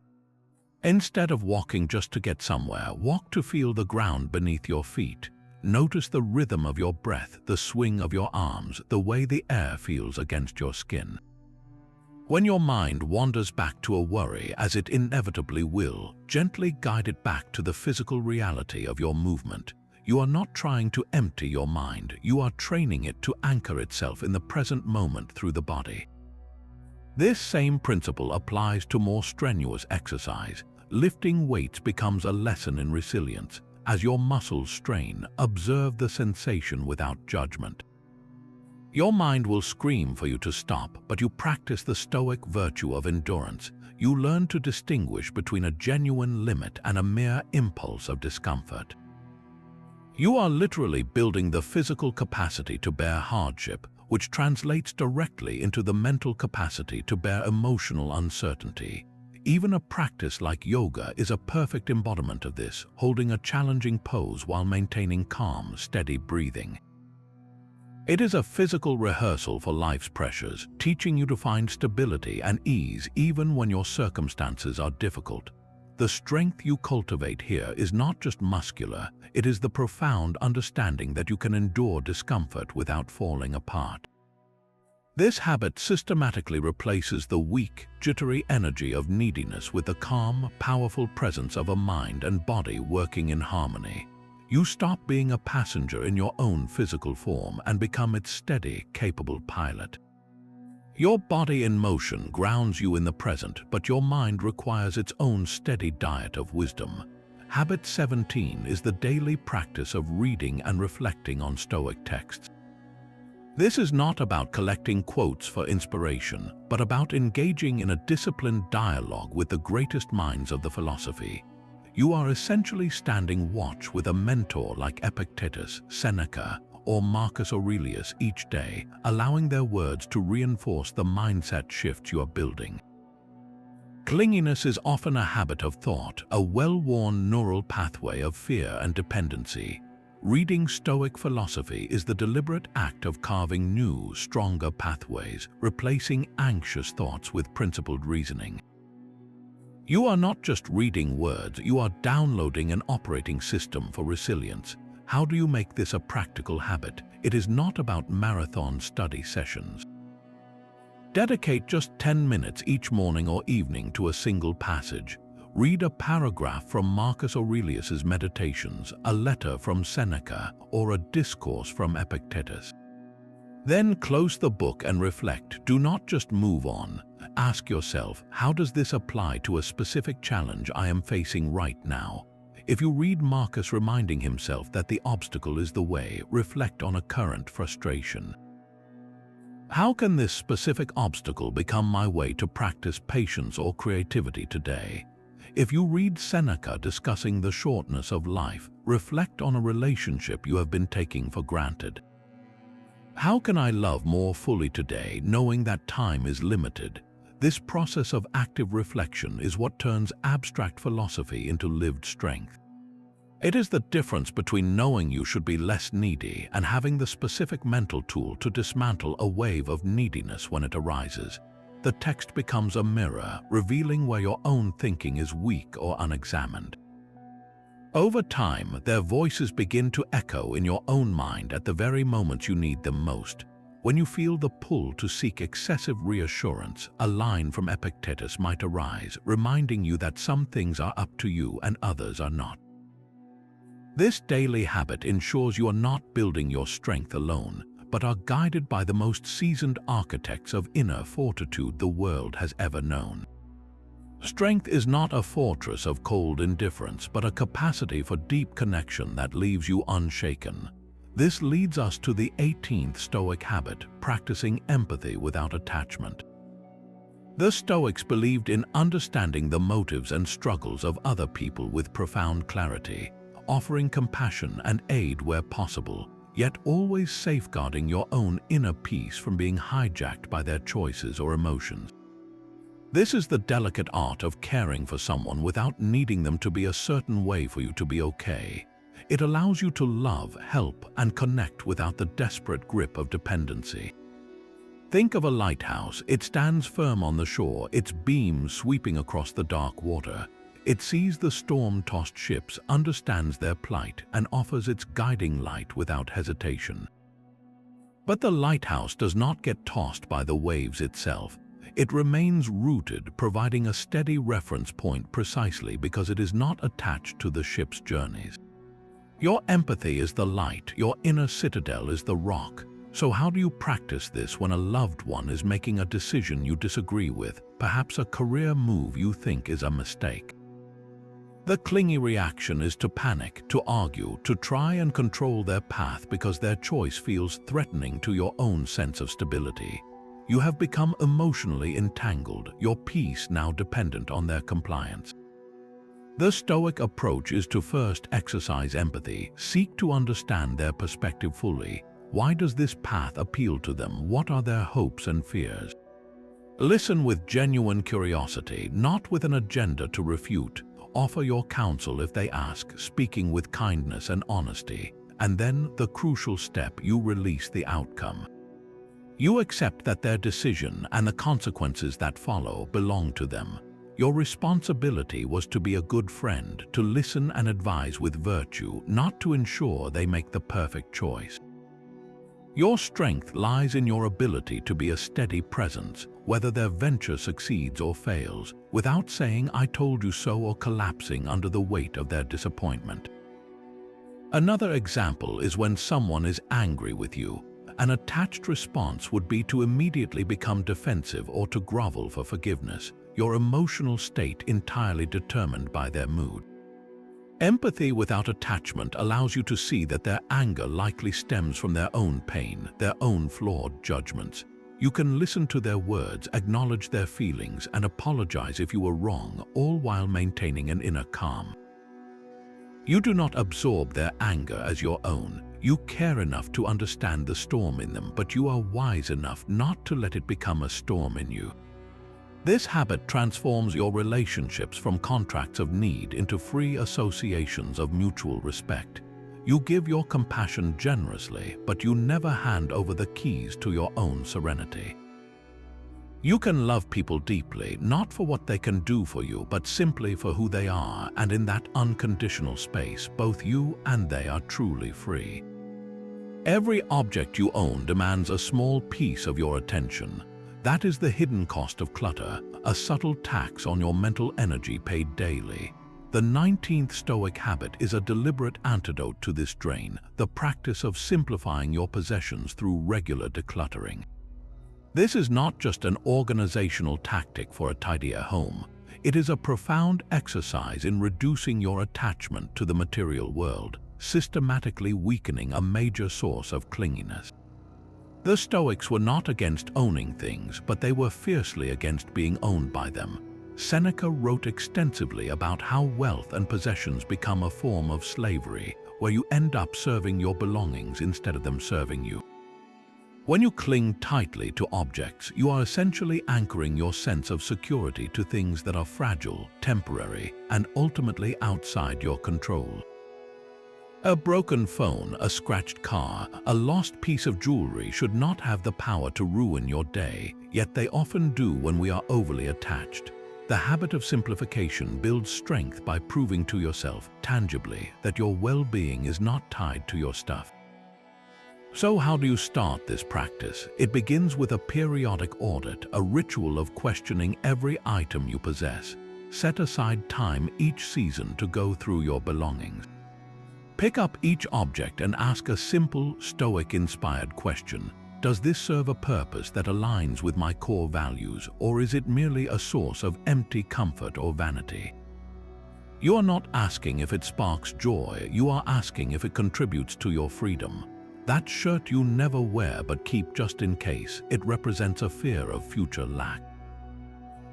Instead of walking just to get somewhere, walk to feel the ground beneath your feet. Notice the rhythm of your breath, the swing of your arms, the way the air feels against your skin. When your mind wanders back to a worry, as it inevitably will, gently guide it back to the physical reality of your movement. You are not trying to empty your mind, you are training it to anchor itself in the present moment through the body. This same principle applies to more strenuous exercise. Lifting weights becomes a lesson in resilience. As your muscles strain, observe the sensation without judgment. Your mind will scream for you to stop, but you practice the Stoic virtue of endurance. You learn to distinguish between a genuine limit and a mere impulse of discomfort. You are literally building the physical capacity to bear hardship, which translates directly into the mental capacity to bear emotional uncertainty. Even a practice like yoga is a perfect embodiment of this, holding a challenging pose while maintaining calm, steady breathing. It is a physical rehearsal for life's pressures, teaching you to find stability and ease even when your circumstances are difficult. The strength you cultivate here is not just muscular, it is the profound understanding that you can endure discomfort without falling apart. This habit systematically replaces the weak, jittery energy of neediness with the calm, powerful presence of a mind and body working in harmony. You stop being a passenger in your own physical form and become its steady, capable pilot. Your body in motion grounds you in the present, but your mind requires its own steady diet of wisdom. Habit 17 is the daily practice of reading and reflecting on Stoic texts. This is not about collecting quotes for inspiration, but about engaging in a disciplined dialogue with the greatest minds of the philosophy. You are essentially standing watch with a mentor like Epictetus, Seneca, or Marcus Aurelius each day, allowing their words to reinforce the mindset shifts you are building. Clinginess is often a habit of thought, a well-worn neural pathway of fear and dependency. Reading Stoic philosophy is the deliberate act of carving new, stronger pathways, replacing anxious thoughts with principled reasoning. You are not just reading words, you are downloading an operating system for resilience. How do you make this a practical habit? It is not about marathon study sessions. Dedicate just 10 minutes each morning or evening to a single passage. Read a paragraph from Marcus Aurelius's Meditations, a letter from Seneca, or a discourse from Epictetus. Then close the book and reflect. Do not just move on. Ask yourself, how does this apply to a specific challenge I am facing right now? If you read Marcus reminding himself that the obstacle is the way, reflect on a current frustration. How can this specific obstacle become my way to practice patience or creativity today? If you read Seneca discussing the shortness of life, reflect on a relationship you have been taking for granted. How can I love more fully today, knowing that time is limited? This process of active reflection is what turns abstract philosophy into lived strength. It is the difference between knowing you should be less needy and having the specific mental tool to dismantle a wave of neediness when it arises. The text becomes a mirror, revealing where your own thinking is weak or unexamined. Over time, their voices begin to echo in your own mind at the very moments you need them most. When you feel the pull to seek excessive reassurance, a line from Epictetus might arise, reminding you that some things are up to you and others are not. This daily habit ensures you are not building your strength alone, but are guided by the most seasoned architects of inner fortitude the world has ever known. Strength is not a fortress of cold indifference, but a capacity for deep connection that leaves you unshaken. This leads us to the 18th Stoic habit, practicing empathy without attachment. The Stoics believed in understanding the motives and struggles of other people with profound clarity, offering compassion and aid where possible, yet always safeguarding your own inner peace from being hijacked by their choices or emotions. This is the delicate art of caring for someone without needing them to be a certain way for you to be okay. It allows you to love, help, and connect without the desperate grip of dependency. Think of a lighthouse. It stands firm on the shore, its beams sweeping across the dark water. It sees the storm-tossed ships, understands their plight, and offers its guiding light without hesitation. But the lighthouse does not get tossed by the waves itself. It remains rooted, providing a steady reference point precisely because it is not attached to the ship's journeys. Your empathy is the light, your inner citadel is the rock. So how do you practice this when a loved one is making a decision you disagree with, perhaps a career move you think is a mistake? The clingy reaction is to panic, to argue, to try and control their path because their choice feels threatening to your own sense of stability. You have become emotionally entangled, your peace now dependent on their compliance. The Stoic approach is to first exercise empathy, seek to understand their perspective fully. Why does this path appeal to them? What are their hopes and fears? Listen with genuine curiosity, not with an agenda to refute. Offer your counsel if they ask, speaking with kindness and honesty. And then, the crucial step, you release the outcome. You accept that their decision and the consequences that follow belong to them. Your responsibility was to be a good friend, to listen and advise with virtue, not to ensure they make the perfect choice. Your strength lies in your ability to be a steady presence, whether their venture succeeds or fails, without saying "I told you so" or collapsing under the weight of their disappointment. Another example is when someone is angry with you. An attached response would be to immediately become defensive or to grovel for forgiveness, your emotional state entirely determined by their mood. Empathy without attachment allows you to see that their anger likely stems from their own pain, their own flawed judgments. You can listen to their words, acknowledge their feelings, and apologize if you were wrong, all while maintaining an inner calm. You do not absorb their anger as your own. You care enough to understand the storm in them, but you are wise enough not to let it become a storm in you. This habit transforms your relationships from contracts of need into free associations of mutual respect. You give your compassion generously, but you never hand over the keys to your own serenity. You can love people deeply, not for what they can do for you, but simply for who they are, and in that unconditional space, both you and they are truly free. Every object you own demands a small piece of your attention. That is the hidden cost of clutter, a subtle tax on your mental energy paid daily. The 19th Stoic habit is a deliberate antidote to this drain, the practice of simplifying your possessions through regular decluttering. This is not just an organizational tactic for a tidier home. It is a profound exercise in reducing your attachment to the material world, systematically weakening a major source of clinginess. The Stoics were not against owning things, but they were fiercely against being owned by them. Seneca wrote extensively about how wealth and possessions become a form of slavery, where you end up serving your belongings instead of them serving you. When you cling tightly to objects, you are essentially anchoring your sense of security to things that are fragile, temporary, and ultimately outside your control. A broken phone, a scratched car, a lost piece of jewelry should not have the power to ruin your day, yet they often do when we are overly attached. The habit of simplification builds strength by proving to yourself, tangibly, that your well-being is not tied to your stuff. So how do you start this practice? It begins with a periodic audit, a ritual of questioning every item you possess. Set aside time each season to go through your belongings. Pick up each object and ask a simple, Stoic-inspired question. Does this serve a purpose that aligns with my core values, or is it merely a source of empty comfort or vanity? You are not asking if it sparks joy, you are asking if it contributes to your freedom. That shirt you never wear but keep just in case, it represents a fear of future lack.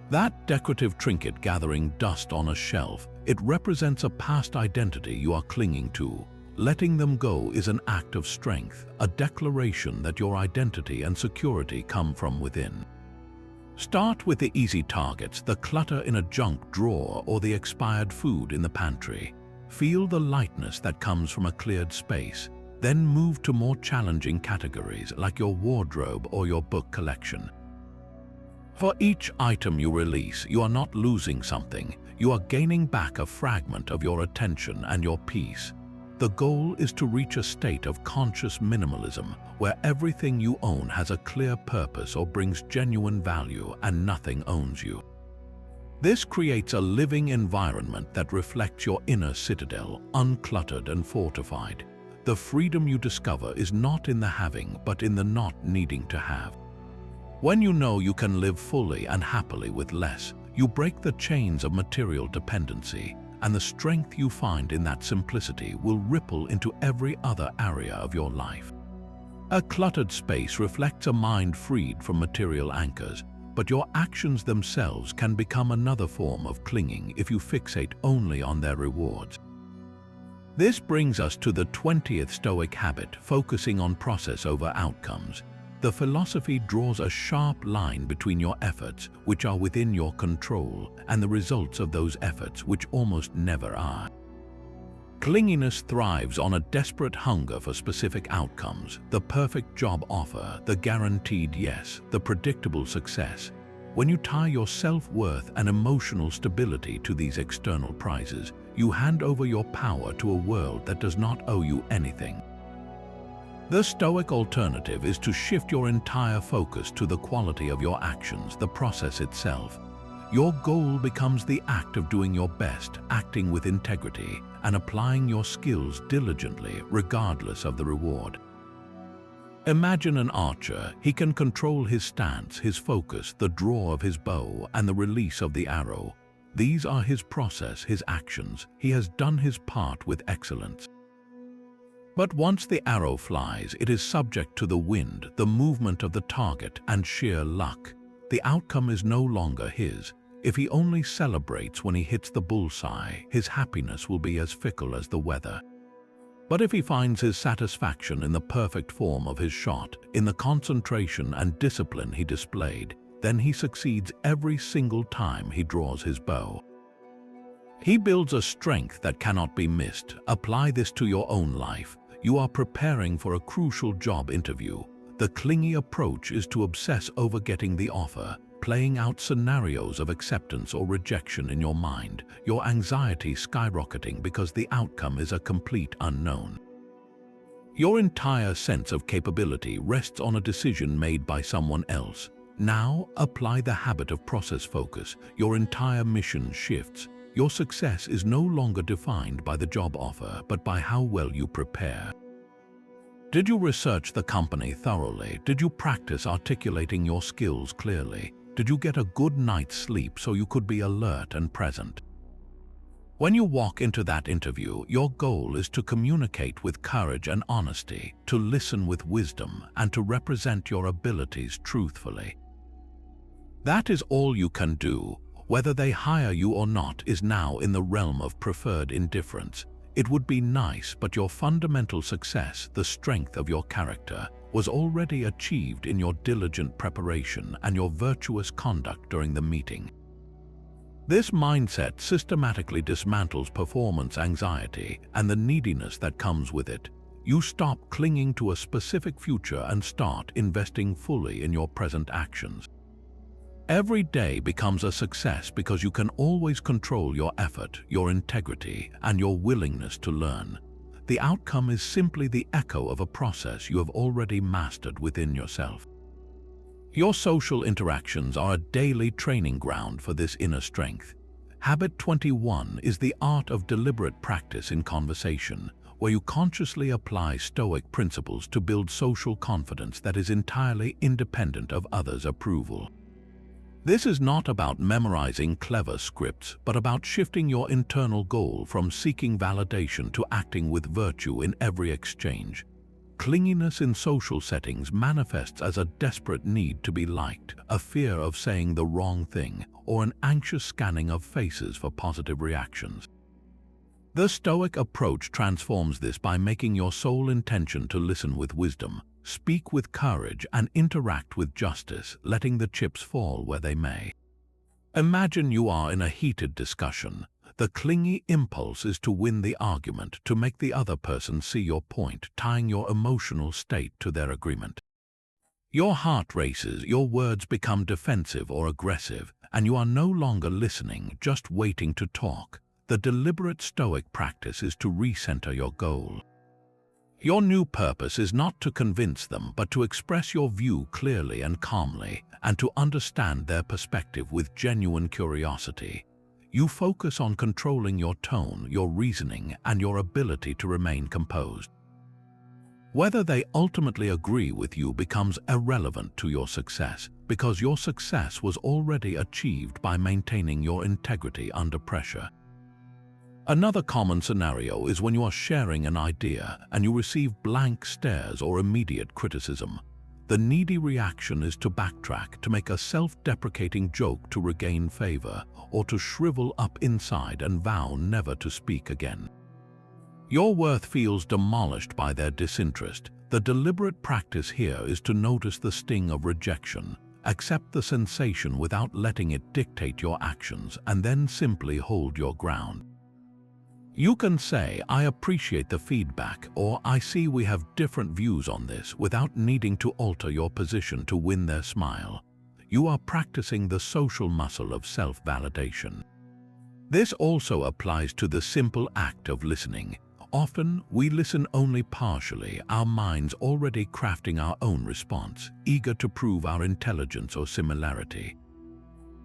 That decorative trinket gathering dust on a shelf, it represents a past identity you are clinging to. Letting them go is an act of strength, a declaration that your identity and security come from within. Start with the easy targets, the clutter in a junk drawer or the expired food in the pantry. Feel the lightness that comes from a cleared space. Then move to more challenging categories like your wardrobe or your book collection. For each item you release, you are not losing something, you are gaining back a fragment of your attention and your peace. The goal is to reach a state of conscious minimalism where everything you own has a clear purpose or brings genuine value and nothing owns you. This creates a living environment that reflects your inner citadel, uncluttered and fortified. The freedom you discover is not in the having, but in the not needing to have. When you know you can live fully and happily with less, you break the chains of material dependency, and the strength you find in that simplicity will ripple into every other area of your life. A cluttered space reflects a mind freed from material anchors, but your actions themselves can become another form of clinging if you fixate only on their rewards. This brings us to the 20th Stoic habit, focusing on process over outcomes. The philosophy draws a sharp line between your efforts, which are within your control, and the results of those efforts, which almost never are. Clinginess thrives on a desperate hunger for specific outcomes, the perfect job offer, the guaranteed yes, the predictable success. When you tie your self-worth and emotional stability to these external prizes, you hand over your power to a world that does not owe you anything. The Stoic alternative is to shift your entire focus to the quality of your actions, the process itself. Your goal becomes the act of doing your best, acting with integrity, and applying your skills diligently, regardless of the reward. Imagine an archer. He can control his stance, his focus, the draw of his bow, and the release of the arrow. These are his process, his actions. He has done his part with excellence. But once the arrow flies, it is subject to the wind, the movement of the target, and sheer luck. The outcome is no longer his. If he only celebrates when he hits the bullseye, his happiness will be as fickle as the weather. But if he finds his satisfaction in the perfect form of his shot, in the concentration and discipline he displayed, then he succeeds every single time he draws his bow. He builds a strength that cannot be missed. Apply this to your own life. You are preparing for a crucial job interview. The clingy approach is to obsess over getting the offer, playing out scenarios of acceptance or rejection in your mind, your anxiety skyrocketing because the outcome is a complete unknown. Your entire sense of capability rests on a decision made by someone else. Now, apply the habit of process focus. Your entire mission shifts. Your success is no longer defined by the job offer, but by how well you prepare. Did you research the company thoroughly? Did you practice articulating your skills clearly? Did you get a good night's sleep so you could be alert and present? When you walk into that interview, your goal is to communicate with courage and honesty, to listen with wisdom, and to represent your abilities truthfully. That is all you can do. Whether they hire you or not is now in the realm of preferred indifference. It would be nice, but your fundamental success, the strength of your character, was already achieved in your diligent preparation and your virtuous conduct during the meeting. This mindset systematically dismantles performance anxiety and the neediness that comes with it. You stop clinging to a specific future and start investing fully in your present actions. Every day becomes a success because you can always control your effort, your integrity, and your willingness to learn. The outcome is simply the echo of a process you have already mastered within yourself. Your social interactions are a daily training ground for this inner strength. Habit 21 is the art of deliberate practice in conversation, where you consciously apply Stoic principles to build social confidence that is entirely independent of others' approval. This is not about memorizing clever scripts, but about shifting your internal goal from seeking validation to acting with virtue in every exchange. Clinginess in social settings manifests as a desperate need to be liked, a fear of saying the wrong thing, or an anxious scanning of faces for positive reactions. The Stoic approach transforms this by making your sole intention to listen with wisdom, speak with courage, and interact with justice, letting the chips fall where they may. Imagine you are in a heated discussion. The clingy impulse is to win the argument, to make the other person see your point, tying your emotional state to their agreement. Your heart races, your words become defensive or aggressive, and you are no longer listening, just waiting to talk. The deliberate Stoic practice is to recenter your goal. Your new purpose is not to convince them, but to express your view clearly and calmly, and to understand their perspective with genuine curiosity. You focus on controlling your tone, your reasoning, and your ability to remain composed. Whether they ultimately agree with you becomes irrelevant to your success, because your success was already achieved by maintaining your integrity under pressure. Another common scenario is when you are sharing an idea and you receive blank stares or immediate criticism. The needy reaction is to backtrack, to make a self-deprecating joke to regain favor, or to shrivel up inside and vow never to speak again. Your worth feels demolished by their disinterest. The deliberate practice here is to notice the sting of rejection, accept the sensation without letting it dictate your actions, and then simply hold your ground. You can say, "I appreciate the feedback," or "I see we have different views on this," without needing to alter your position to win their smile. You are practicing the social muscle of self-validation. This also applies to the simple act of listening. Often, we listen only partially, our minds already crafting our own response, eager to prove our intelligence or similarity.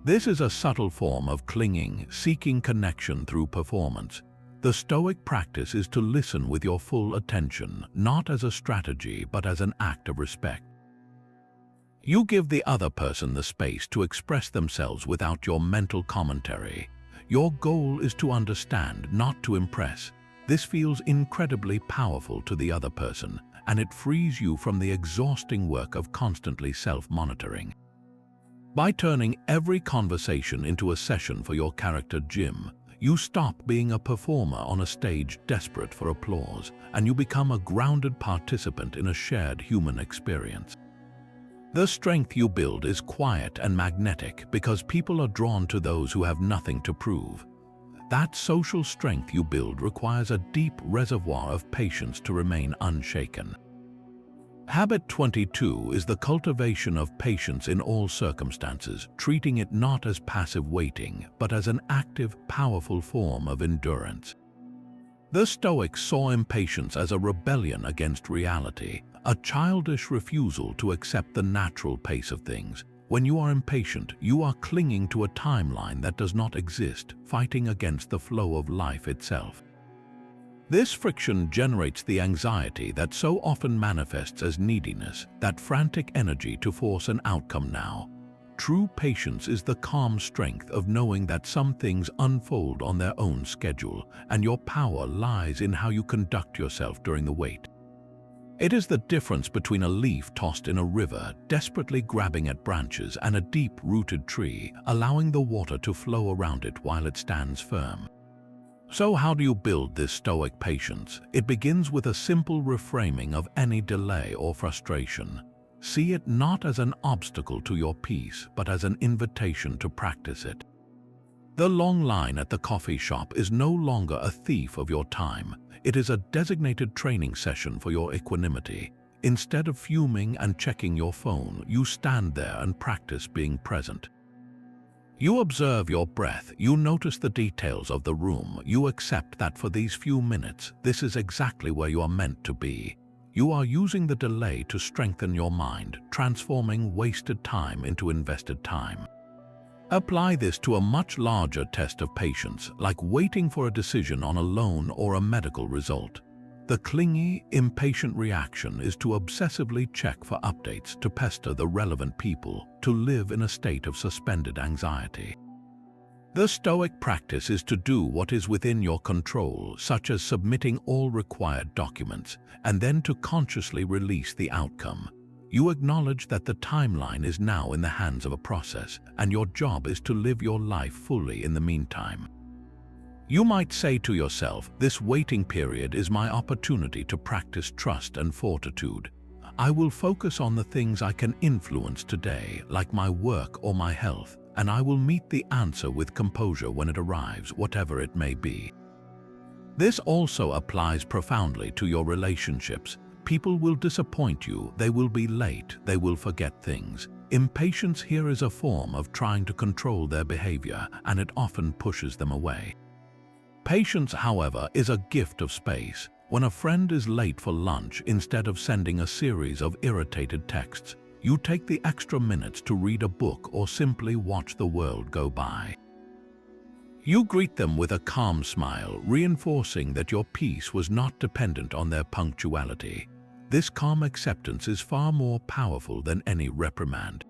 This is a subtle form of clinging, seeking connection through performance. The Stoic practice is to listen with your full attention, not as a strategy, but as an act of respect. You give the other person the space to express themselves without your mental commentary. Your goal is to understand, not to impress. This feels incredibly powerful to the other person, and it frees you from the exhausting work of constantly self-monitoring. By turning every conversation into a session for your character gym, you stop being a performer on a stage desperate for applause, and you become a grounded participant in a shared human experience. The strength you build is quiet and magnetic because people are drawn to those who have nothing to prove. That social strength you build requires a deep reservoir of patience to remain unshaken. Habit 22 is the cultivation of patience in all circumstances, treating it not as passive waiting, but as an active, powerful form of endurance. The Stoics saw impatience as a rebellion against reality, a childish refusal to accept the natural pace of things. When you are impatient, you are clinging to a timeline that does not exist, fighting against the flow of life itself. This friction generates the anxiety that so often manifests as neediness, that frantic energy to force an outcome now. True patience is the calm strength of knowing that some things unfold on their own schedule, and your power lies in how you conduct yourself during the wait. It is the difference between a leaf tossed in a river, desperately grabbing at branches, and a deep-rooted tree, allowing the water to flow around it while it stands firm. So how do you build this Stoic patience? It begins with a simple reframing of any delay or frustration. See it not as an obstacle to your peace, but as an invitation to practice it. The long line at the coffee shop is no longer a thief of your time. It is a designated training session for your equanimity. Instead of fuming and checking your phone, you stand there and practice being present. You observe your breath, you notice the details of the room, you accept that for these few minutes, this is exactly where you are meant to be. You are using the delay to strengthen your mind, transforming wasted time into invested time. Apply this to a much larger test of patience, like waiting for a decision on a loan or a medical result. The clingy, impatient reaction is to obsessively check for updates, to pester the relevant people, to live in a state of suspended anxiety. The Stoic practice is to do what is within your control, such as submitting all required documents, and then to consciously release the outcome. You acknowledge that the timeline is now in the hands of a process, and your job is to live your life fully in the meantime. You might say to yourself, this waiting period is my opportunity to practice trust and fortitude. I will focus on the things I can influence today, like my work or my health, and I will meet the answer with composure when it arrives, whatever it may be. This also applies profoundly to your relationships. People will disappoint you, they will be late, they will forget things. Impatience here is a form of trying to control their behavior, and it often pushes them away. Patience, however, is a gift of space. When a friend is late for lunch, instead of sending a series of irritated texts, you take the extra minutes to read a book or simply watch the world go by. You greet them with a calm smile, reinforcing that your peace was not dependent on their punctuality. This calm acceptance is far more powerful than any reprimand.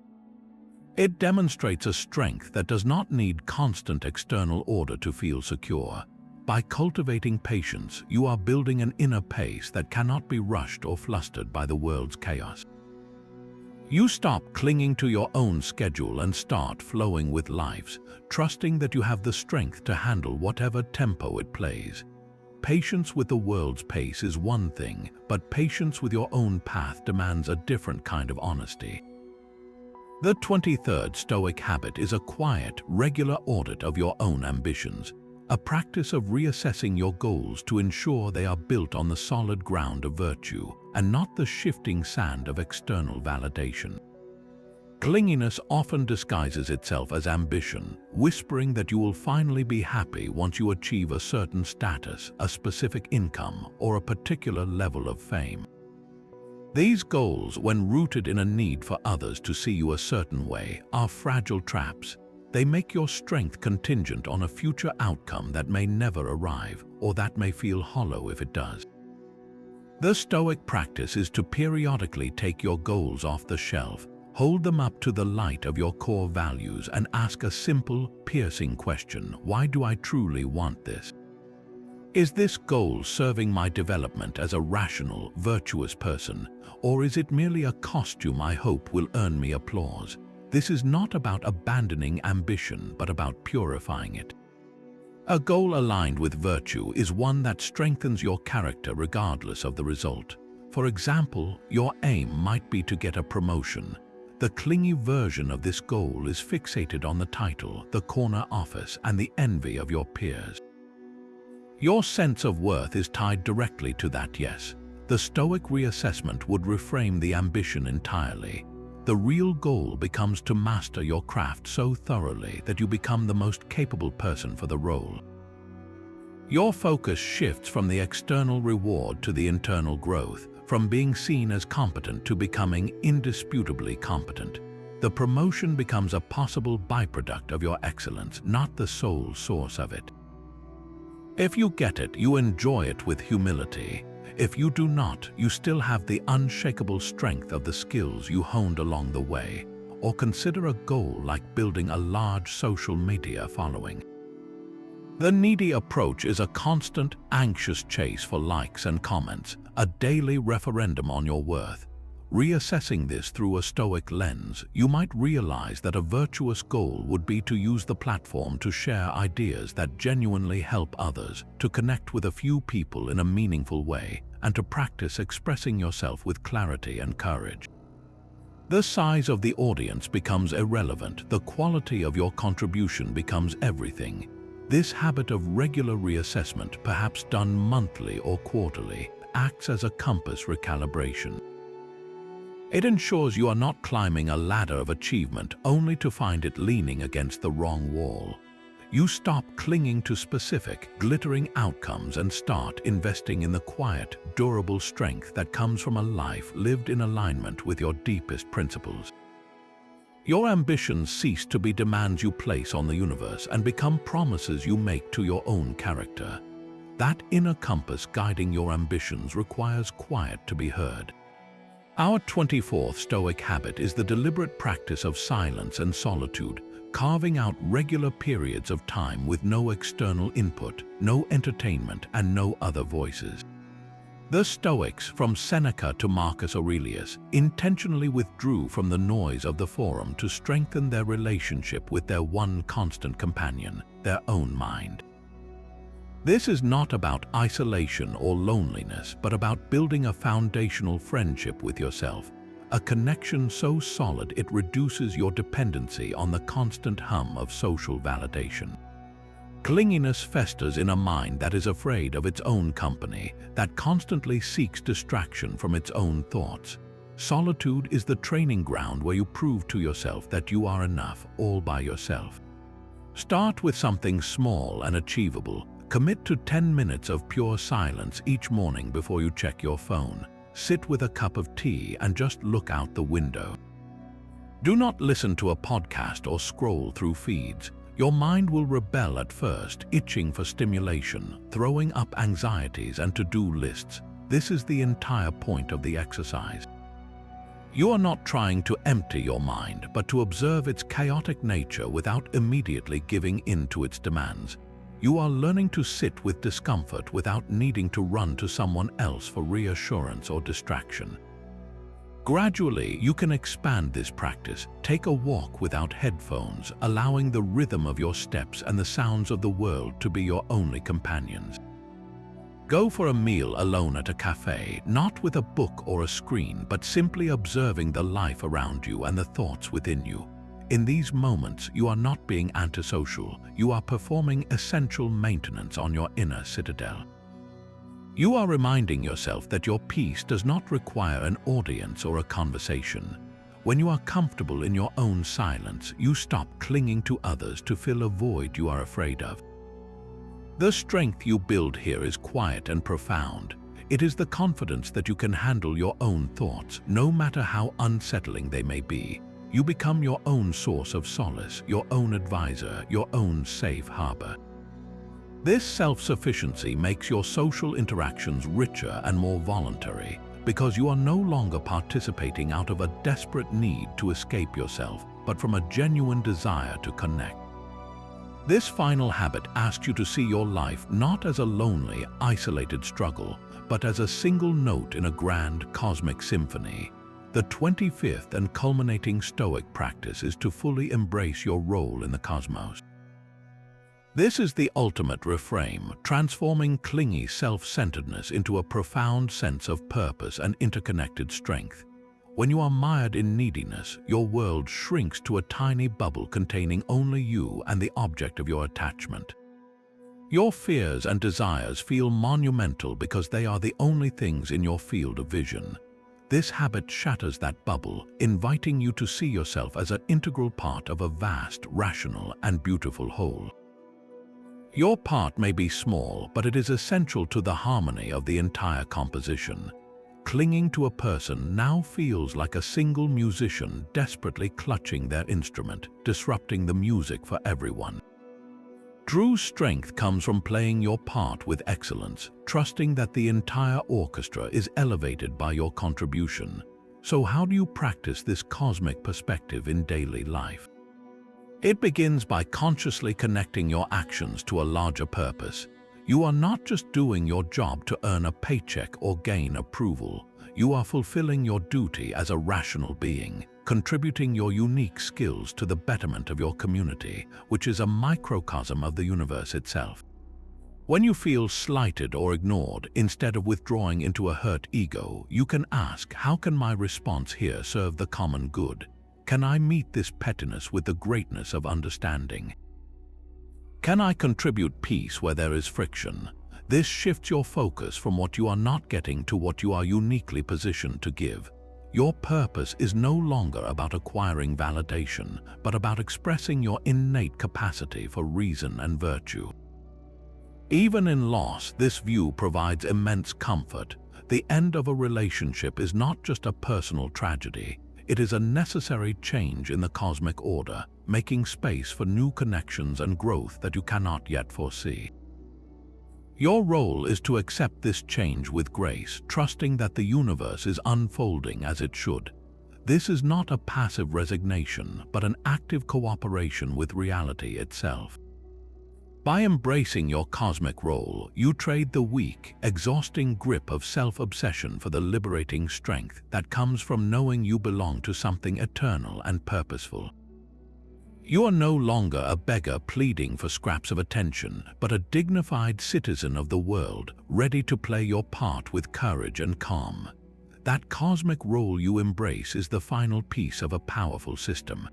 It demonstrates a strength that does not need constant external order to feel secure. By cultivating patience, you are building an inner pace that cannot be rushed or flustered by the world's chaos. You stop clinging to your own schedule and start flowing with life's, trusting that you have the strength to handle whatever tempo it plays. Patience with the world's pace is one thing, but patience with your own path demands a different kind of honesty. The 23rd Stoic habit is a quiet, regular audit of your own ambitions, a practice of reassessing your goals to ensure they are built on the solid ground of virtue and not the shifting sand of external validation. Clinginess often disguises itself as ambition, whispering that you will finally be happy once you achieve a certain status, a specific income, or a particular level of fame. These goals, when rooted in a need for others to see you a certain way, are fragile traps. They make your strength contingent on a future outcome that may never arrive, or that may feel hollow if it does. The Stoic practice is to periodically take your goals off the shelf, hold them up to the light of your core values, and ask a simple, piercing question: why do I truly want this? Is this goal serving my development as a rational, virtuous person, or is it merely a costume I hope will earn me applause? This is not about abandoning ambition, but about purifying it. A goal aligned with virtue is one that strengthens your character regardless of the result. For example, your aim might be to get a promotion. The clingy version of this goal is fixated on the title, the corner office, and the envy of your peers. Your sense of worth is tied directly to that, yes. The Stoic reassessment would reframe the ambition entirely. The real goal becomes to master your craft so thoroughly that you become the most capable person for the role. Your focus shifts from the external reward to the internal growth, from being seen as competent to becoming indisputably competent. The promotion becomes a possible byproduct of your excellence, not the sole source of it. If you get it, you enjoy it with humility. If you do not, you still have the unshakable strength of the skills you honed along the way. Or consider a goal like building a large social media following. The needy approach is a constant, anxious chase for likes and comments, a daily referendum on your worth. Reassessing this through a Stoic lens, you might realize that a virtuous goal would be to use the platform to share ideas that genuinely help others, to connect with a few people in a meaningful way, and to practice expressing yourself with clarity and courage. The size of the audience becomes irrelevant. The quality of your contribution becomes everything. This habit of regular reassessment, perhaps done monthly or quarterly, acts as a compass recalibration. It ensures you are not climbing a ladder of achievement only to find it leaning against the wrong wall. You stop clinging to specific, glittering outcomes and start investing in the quiet, durable strength that comes from a life lived in alignment with your deepest principles. Your ambitions cease to be demands you place on the universe and become promises you make to your own character. That inner compass guiding your ambitions requires quiet to be heard. Our 24th Stoic habit is the deliberate practice of silence and solitude, carving out regular periods of time with no external input, no entertainment, and no other voices. The Stoics, from Seneca to Marcus Aurelius, intentionally withdrew from the noise of the forum to strengthen their relationship with their one constant companion, their own mind. This is not about isolation or loneliness, but about building a foundational friendship with yourself, a connection so solid it reduces your dependency on the constant hum of social validation. Clinginess festers in a mind that is afraid of its own company, that constantly seeks distraction from its own thoughts. Solitude is the training ground where you prove to yourself that you are enough all by yourself. Start with something small and achievable. Commit to 10 minutes of pure silence each morning before you check your phone. Sit with a cup of tea and just look out the window. Do not listen to a podcast or scroll through feeds. Your mind will rebel at first, itching for stimulation, throwing up anxieties and to-do lists. This is the entire point of the exercise. You are not trying to empty your mind, but to observe its chaotic nature without immediately giving in to its demands. You are learning to sit with discomfort without needing to run to someone else for reassurance or distraction. Gradually, you can expand this practice. Take a walk without headphones, allowing the rhythm of your steps and the sounds of the world to be your only companions. Go for a meal alone at a cafe, not with a book or a screen, but simply observing the life around you and the thoughts within you. In these moments, you are not being antisocial. You are performing essential maintenance on your inner citadel. You are reminding yourself that your peace does not require an audience or a conversation. When you are comfortable in your own silence, you stop clinging to others to fill a void you are afraid of. The strength you build here is quiet and profound. It is the confidence that you can handle your own thoughts, no matter how unsettling they may be. You become your own source of solace, your own advisor, your own safe harbor. This self-sufficiency makes your social interactions richer and more voluntary, because you are no longer participating out of a desperate need to escape yourself, but from a genuine desire to connect. This final habit asks you to see your life not as a lonely, isolated struggle, but as a single note in a grand cosmic symphony. The 25th and culminating Stoic practice is to fully embrace your role in the cosmos. This is the ultimate reframe, transforming clingy self-centeredness into a profound sense of purpose and interconnected strength. When you are mired in neediness, your world shrinks to a tiny bubble containing only you and the object of your attachment. Your fears and desires feel monumental because they are the only things in your field of vision. This habit shatters that bubble, inviting you to see yourself as an integral part of a vast, rational, and beautiful whole. Your part may be small, but it is essential to the harmony of the entire composition. Clinging to a person now feels like a single musician desperately clutching their instrument, disrupting the music for everyone. True strength comes from playing your part with excellence, trusting that the entire orchestra is elevated by your contribution. So how do you practice this cosmic perspective in daily life? It begins by consciously connecting your actions to a larger purpose. You are not just doing your job to earn a paycheck or gain approval. you are fulfilling your duty as a rational being, contributing your unique skills to the betterment of your community, which is a microcosm of the universe itself. When you feel slighted or ignored, instead of withdrawing into a hurt ego, you can ask, how can my response here serve the common good? Can I meet this pettiness with the greatness of understanding? Can I contribute peace where there is friction? This shifts your focus from what you are not getting to what you are uniquely positioned to give. Your purpose is no longer about acquiring validation, but about expressing your innate capacity for reason and virtue. Even in loss, this view provides immense comfort. The end of a relationship is not just a personal tragedy. It is a necessary change in the cosmic order, making space for new connections and growth that you cannot yet foresee. Your role is to accept this change with grace, trusting that the universe is unfolding as it should. This is not a passive resignation, but an active cooperation with reality itself. By embracing your cosmic role, you trade the weak, exhausting grip of self-obsession for the liberating strength that comes from knowing you belong to something eternal and purposeful. You are no longer a beggar pleading for scraps of attention, but a dignified citizen of the world, ready to play your part with courage and calm. That cosmic role you embrace is the final piece of a powerful system.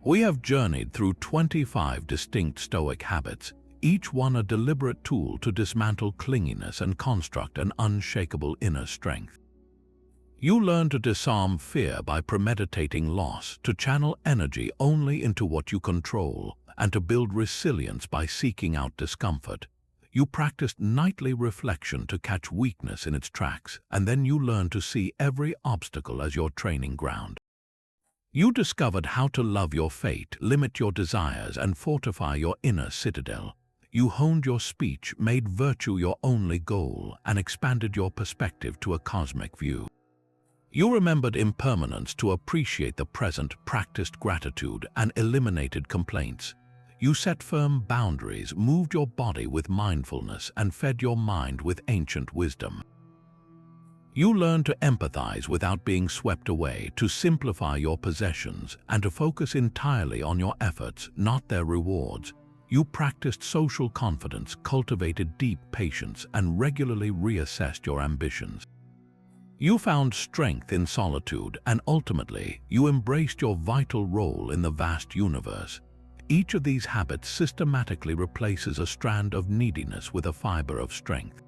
We have journeyed through 25 distinct Stoic habits, each one a deliberate tool to dismantle clinginess and construct an unshakable inner strength. You learn to disarm fear by premeditating loss, to channel energy only into what you control, and to build resilience by seeking out discomfort. You practiced nightly reflection to catch weakness in its tracks, and then you learn to see every obstacle as your training ground. You discovered how to love your fate, limit your desires, and fortify your inner citadel. You honed your speech, made virtue your only goal, and expanded your perspective to a cosmic view. You remembered impermanence to appreciate the present, practiced gratitude, and eliminated complaints. You set firm boundaries, moved your body with mindfulness, and fed your mind with ancient wisdom. You learned to empathize without being swept away, to simplify your possessions, and to focus entirely on your efforts, not their rewards. You practiced social confidence, cultivated deep patience, and regularly reassessed your ambitions. You found strength in solitude, and ultimately, you embraced your vital role in the vast universe. Each of these habits systematically replaces a strand of neediness with a fiber of strength.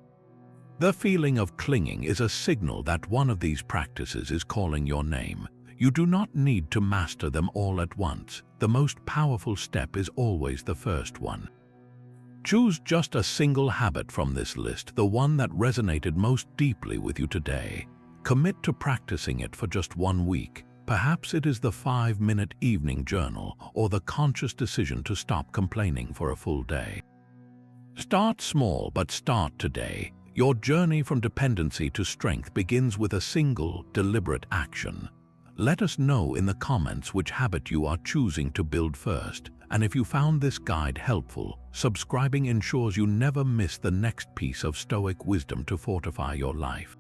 The feeling of clinging is a signal that one of these practices is calling your name. You do not need to master them all at once. The most powerful step is always the first one. Choose just a single habit from this list, the one that resonated most deeply with you today. Commit to practicing it for just 1 week. Perhaps it is the 5-minute evening journal or the conscious decision to stop complaining for a full day. Start small, but start today. Your journey from dependency to strength begins with a single, deliberate action. Let us know in the comments which habit you are choosing to build first. And if you found this guide helpful, subscribing ensures you never miss the next piece of Stoic wisdom to fortify your life.